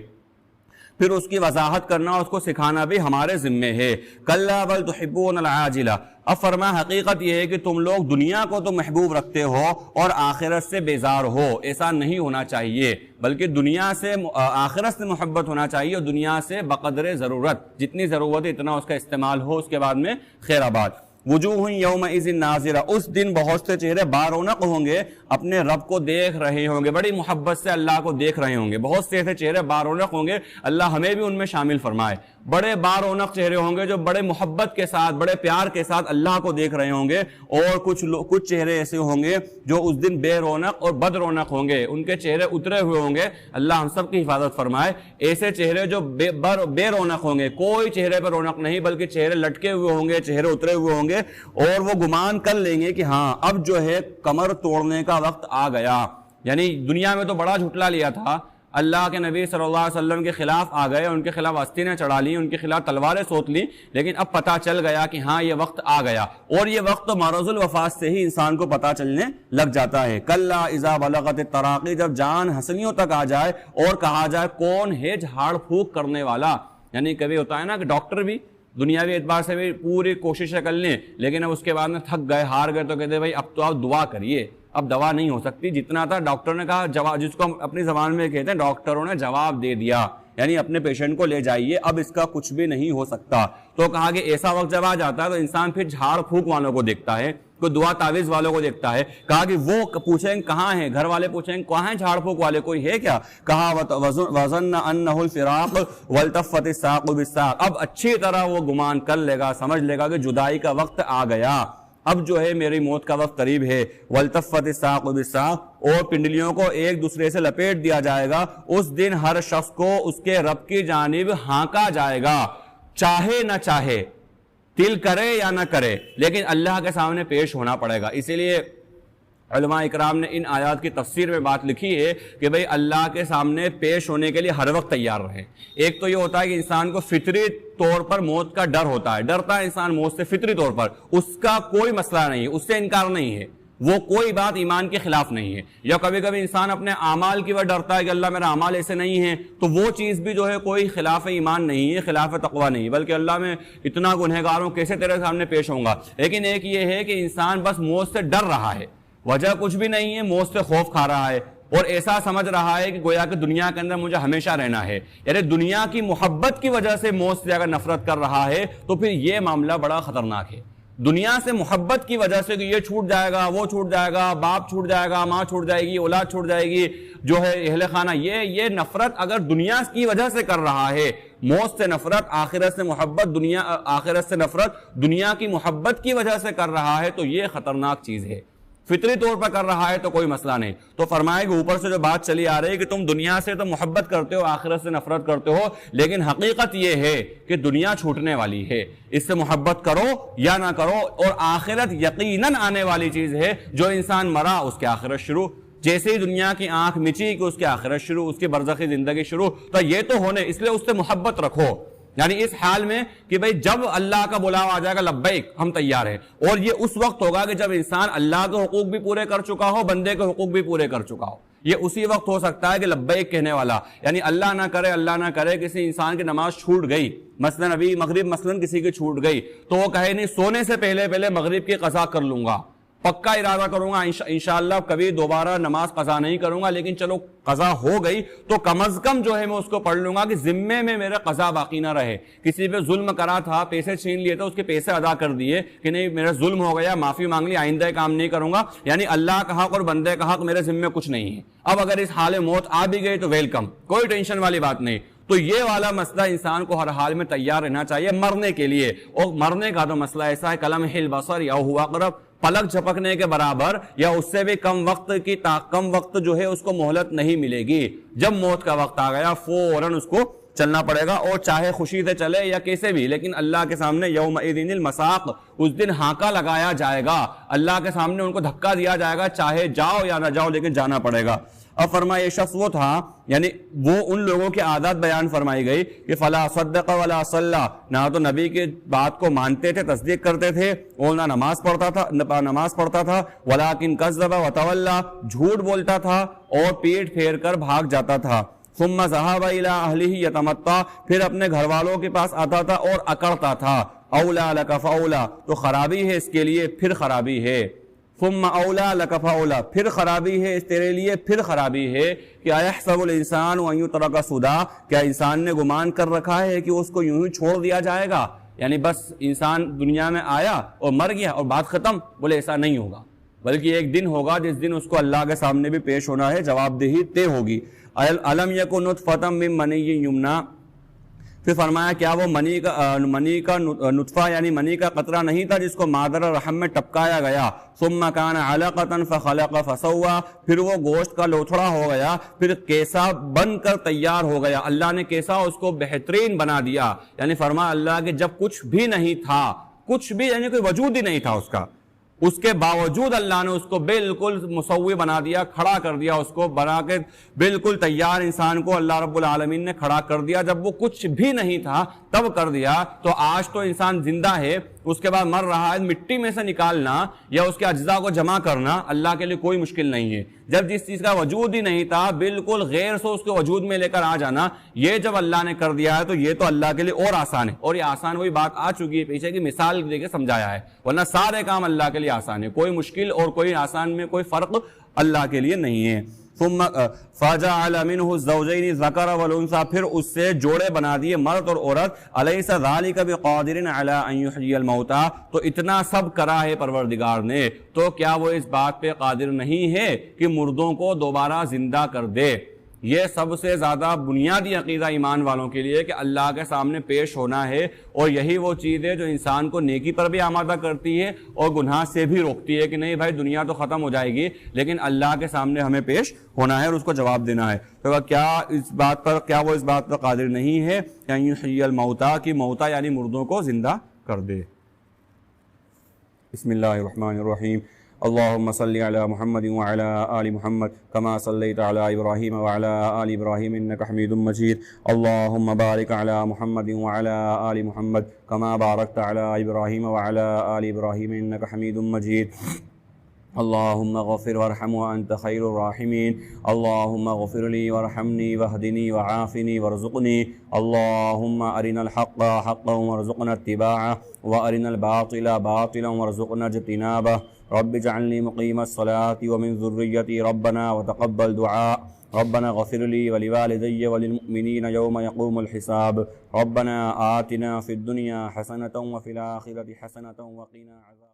پھر اس کی وضاحت کرنا اور اس کو سکھانا بھی ہمارے ذمے ہے. کلا بل تحبون العاجلہ. اب فرمایا حقیقت یہ ہے کہ تم لوگ دنیا کو تو محبوب رکھتے ہو اور آخرت سے بیزار ہو. ایسا نہیں ہونا چاہیے, بلکہ دنیا سے آخرت سے محبت ہونا چاہیے اور دنیا سے بقدر ضرورت, جتنی ضرورت ہے اتنا اس کا استعمال ہو, اس کے بعد میں خیر آباد. وجوہ یومئذ ناظرہ. اس دن بہت سے چہرے بارونق ہوں گے, اپنے رب کو دیکھ رہے ہوں گے, بڑی محبت سے اللہ کو دیکھ رہے ہوں گے. بہت سے ایسے چہرے بارونق ہوں گے, اللہ ہمیں بھی ان میں شامل فرمائے. بڑے بارونق چہرے ہوں گے جو بڑے محبت کے ساتھ, بڑے پیار کے ساتھ اللہ کو دیکھ رہے ہوں گے, اور کچھ چہرے ایسے ہوں گے جو اس دن بے رونق اور بد رونق ہوں گے, ان کے چہرے اترے ہوئے ہوں گے. اللہ ہم سب کی حفاظت فرمائے. ایسے چہرے جو بے رونق ہوں گے, کوئی چہرے پر رونق نہیں, بلکہ چہرے لٹکے ہوئے ہوں گے, چہرے اترے ہوئے ہوں گے, اور وہ گمان کر لیں گے کہ ہاں اب جو ہے کمر توڑنے کا وقت آ گیا. یعنی دنیا میں تو بڑا جھٹلا لیا تھا, اللہ کے نبی صلی اللہ علیہ وسلم کے خلاف آ گئے, ان کے خلاف آستینیں چڑھا لی, ان کے خلاف تلواریں سوت لی, لیکن اب پتہ چل گیا کہ ہاں یہ وقت آ گیا. اور یہ وقت تو مرض الوفات سے ہی انسان کو پتہ چلنے لگ جاتا ہے. کلا اذا بلغت التراقی. جب جان ہنسلیوں تک آ جائے اور کہا جائے کون ہے جھاڑ پھونک کرنے والا. یعنی کبھی ہوتا ہے نا کہ ڈاکٹر بھی دنیاوی اعتبار سے بھی پوری کوششیں کر لیں, لیکن اب اس کے بعد میں تھک گئے, ہار گئے, تو کہتے ہیں بھائی اب تو آپ دعا کریے, اب دوا نہیں ہو سکتی. جتنا تھا ڈاکٹر نے کہا, جواب جس کو ہم اپنی زبان میں کہتے ہیں ڈاکٹروں نے جواب دے دیا, یعنی اپنے پیشنٹ کو لے جائیے, اب اس کا کچھ بھی نہیں ہو سکتا. تو کہا کہ ایسا وقت جب آ جاتا ہے تو انسان پھر جھاڑ پھونک والوں کو دیکھتا ہے, کوئی دعا تعویذ والوں کو دیکھتا ہے. کہا کہ وہ پوچھیں کہاں ہیں, گھر والے پوچھیں کہاں ہیں جھاڑ پھونک والے, کوئی ہے کیا؟ کہا وظن انہ الفراق والتفت الساق بالساق. اب اچھی طرح وہ گمان کر لے گا, سمجھ لے گا کہ جدائی کا وقت آ گیا, اب جو ہے میری موت کا وقت قریب ہے. والتفت الساق بالساق. اور پنڈلیوں کو ایک دوسرے سے لپیٹ دیا جائے گا. اس دن ہر شخص کو اس کے رب کی جانب ہانکا جائے گا, چاہے نہ چاہے, دل کرے یا نہ کرے, لیکن اللہ کے سامنے پیش ہونا پڑے گا. اسی لیے علماء اکرام نے ان آیات کی تفسیر میں بات لکھی ہے کہ بھئی اللہ کے سامنے پیش ہونے کے لیے ہر وقت تیار رہیں. ایک تو یہ ہوتا ہے کہ انسان کو فطری طور پر موت کا ڈر ہوتا ہے, ڈرتا ہے انسان موت سے فطری طور پر, اس کا کوئی مسئلہ نہیں ہے, اس سے انکار نہیں ہے, وہ کوئی بات ایمان کے خلاف نہیں ہے. یا کبھی کبھی انسان اپنے اعمال کی وجہ ڈرتا ہے کہ اللہ میرا اعمال ایسے نہیں ہیں, تو وہ چیز بھی جو ہے کوئی خلاف ایمان نہیں ہے, خلاف تقوی نہیں, بلکہ اللہ میں اتنا گنہگار ہوں کیسے تیرے سامنے پیش ہوں گا. لیکن ایک یہ ہے کہ انسان بس موت سے ڈر رہا ہے, وجہ کچھ بھی نہیں ہے, موت سے خوف کھا رہا ہے, اور ایسا سمجھ رہا ہے کہ گویا کہ دنیا کے اندر مجھے ہمیشہ رہنا ہے. یعنی دنیا کی محبت کی وجہ سے موت سے اگر نفرت کر رہا ہے تو پھر یہ معاملہ بڑا خطرناک ہے. دنیا سے محبت کی وجہ سے کہ یہ چھوٹ جائے گا, وہ چھوٹ جائے گا, باپ چھوٹ جائے گا, ماں چھوٹ جائے گی, اولاد چھوٹ جائے گی, جو ہے اہل خانہ, یہ نفرت اگر دنیا کی وجہ سے کر رہا ہے, موت سے نفرت, آخرت سے محبت, آخرت سے نفرت دنیا کی محبت کی وجہ سے کر رہا ہے, تو یہ خطرناک چیز ہے. فطری طور پر کر رہا ہے تو کوئی مسئلہ نہیں. تو فرمائے کہ اوپر سے جو بات چلی آ رہی ہے کہ تم دنیا سے تو محبت کرتے ہو, آخرت سے نفرت کرتے ہو, لیکن حقیقت یہ ہے کہ دنیا چھوٹنے والی ہے, اس سے محبت کرو یا نہ کرو, اور آخرت یقیناً آنے والی چیز ہے. جو انسان مرا اس کی آخرت شروع, جیسے ہی دنیا کی آنکھ مچی کہ اس کی آخرت شروع, اس کی برزخی زندگی شروع. تو یہ تو ہونے, اس لیے اس سے محبت رکھو, یعنی اس حال میں کہ بھئی جب اللہ کا بلاوا آ جائے گا لبیک ہم تیار ہیں. اور یہ اس وقت ہوگا کہ جب انسان اللہ کے حقوق بھی پورے کر چکا ہو, بندے کے حقوق بھی پورے کر چکا ہو. یہ اسی وقت ہو سکتا ہے کہ لبیک کہنے والا, یعنی اللہ نہ کرے کسی انسان کی نماز چھوٹ گئی, مثلا ابھی مغرب مثلا کسی کی چھوٹ گئی, تو وہ کہے نہیں سونے سے پہلے مغرب کی قضا کر لوں گا, پکا ارادہ کروں گا انشاءاللہ کبھی دوبارہ نماز قضا نہیں کروں گا, لیکن چلو قضا ہو گئی تو کم از کم جو ہے میں اس کو پڑھ لوں گا کہ ذمے میں میرا قضا باقی نہ رہے. کسی پہ ظلم کرا تھا, پیسے چھین لیے تھے, اس کے پیسے ادا کر دیے کہ نہیں میرا ظلم ہو گیا, معافی مانگ لی, آئندہ کام نہیں کروں گا, یعنی اللہ کا حق اور بندے کا حق میرے ذمے کچھ نہیں ہے. اب اگر اس حال موت آ بھی گئی تو ویلکم, کوئی ٹینشن والی بات نہیں. تو یہ والا مسئلہ انسان کو ہر حال میں تیار رہنا چاہیے مرنے کے لیے. اور مرنے کا تو مسئلہ ایسا ہے کلمح البصر یا ہوا اقرب، پلک جھپکنے کے برابر یا اس سے بھی کم وقت جو ہے اس کو مہلت نہیں ملے گی. جب موت کا وقت آ گیا فوراً اس کو چلنا پڑے گا، اور چاہے خوشی سے چلے یا کیسے بھی، لیکن اللہ کے سامنے یومئذ المساق، اس دن ہانکا لگایا جائے گا، اللہ کے سامنے ان کو دھکا دیا جائے گا، چاہے جاؤ یا نہ جاؤ لیکن جانا پڑے گا. اب فرمایا یہ شخص وہ تھا، یعنی وہ ان لوگوں کی عادت بیان فرمائی گئی کہ فلا صدق ولا صلی، نہ تو نبی کی بات کو مانتے تھے، تصدیق کرتے تھے، اور نہ نماز پڑھتا تھا ولکن کذب وتولی، جھوٹ بولتا تھا اور پیٹ پھیر کر بھاگ جاتا تھا. ثم ذهب الى اهله يتمطى، پھر اپنے گھر والوں کے پاس آتا تھا اور اکڑتا تھا. اولا لک فاولا، تو خرابی ہے اس کے لیے پھر خرابی ہے. ثم اولا لک فاولا، پھر خرابی ہے اس تیرے لیے پھر خرابی ہے. کہ ایحسب الانسان ان یترک سدی، کیا انسان نے گمان کر رکھا ہے کہ اس کو یوں ہی چھوڑ دیا جائے گا، یعنی بس انسان دنیا میں آیا اور مر گیا اور بات ختم؟ بولے ایسا نہیں ہوگا، بلکہ ایک دن ہوگا جس دن اس کو اللہ کے سامنے بھی پیش ہونا ہے، جواب دہی طے ہوگی. الم یکن نطفۃ من منی یمنی، پھر فرمایا کیا وہ منی کا نطفہ یعنی منی کا قطرہ نہیں تھا جس کو مادر رحم میں ٹپکایا گیا. ثم کان علقۃ فخلق فسوى، پھر وہ گوشت کا لوتھڑا ہو گیا، پھر کیسا بن کر تیار ہو گیا. اللہ نے کیسا اس کو بہترین بنا دیا، یعنی فرمایا اللہ کہ جب کچھ بھی نہیں تھا، کچھ بھی یعنی کوئی وجود ہی نہیں تھا اس کا، اس کے باوجود اللہ نے اس کو بالکل مسوی بنا دیا، کھڑا کر دیا، اس کو بنا کے بالکل تیار انسان کو اللہ رب العالمین نے کھڑا کر دیا. جب وہ کچھ بھی نہیں تھا تب کر دیا. تو آج تو انسان زندہ ہے، اس کے بعد مر رہا ہے، مٹی میں سے نکالنا یا اس کے اجزاء کو جمع کرنا اللہ کے لیے کوئی مشکل نہیں ہے. جب جس چیز کا وجود ہی نہیں تھا بالکل غیر سے اس کے وجود میں لے کر آ جانا، یہ جب اللہ نے کر دیا ہے تو یہ تو اللہ کے لیے اور آسان ہے. اور یہ آسان وہی بات آ چکی ہے پیچھے کی مثال دے کے سمجھایا ہے، ورنہ سارے کام اللہ کے لیے آسان ہے، کوئی مشکل اور کوئی آسان میں کوئی فرق اللہ کے لیے نہیں ہے. ثم فجعل منه الزوجين الذكر والانثى، پھر اس سے جوڑے بنا دیے مرد اور عورت. الیس ذلك بقادر على ان يحيي الموتى، تو اتنا سب کرا ہے پروردگار نے، تو کیا وہ اس بات پہ قادر نہیں ہے کہ مردوں کو دوبارہ زندہ کر دے. یہ سب سے زیادہ بنیادی عقیدہ ایمان والوں کے لیے کہ اللہ کے سامنے پیش ہونا ہے، اور یہی وہ چیز ہے جو انسان کو نیکی پر بھی آمادہ کرتی ہے اور گناہ سے بھی روکتی ہے کہ نہیں بھائی دنیا تو ختم ہو جائے گی لیکن اللہ کے سامنے ہمیں پیش ہونا ہے اور اس کو جواب دینا ہے. تو کیا وہ اس بات پر قادر نہیں ہے کہ یحیی الموتى، کہ موتا یعنی مردوں کو زندہ کر دے. بسم اللہ الرحمن الرحیم. اللهم صل على محمد وعلى آل محمد كما صليت على إبراهيم وعلى آل إبراهيم إنك حميد مجيد. اللهم بارك على محمد وعلى آل محمد كما باركت على إبراهيم وعلى آل إبراهيم إنك حميد مجيد. اللهم اغفر وارحم وأنت خير الراحمين. اللهم اغفر لي وارحمني واهدني وعافني وارزقني. اللهم أرنا الحق حقا وارزقنا اتباعه وأرنا الباطل باطلا وارزقنا اجتنابه. رب اجعلني مقيم الصلاة ومن ذريتي ربنا وتقبل دعاء. ربنا اغفر لي ولوالدي وللمؤمنين يوم يقوم الحساب. ربنا آتنا في الدنيا حسنة وفي الآخرة حسنة وقنا عذاب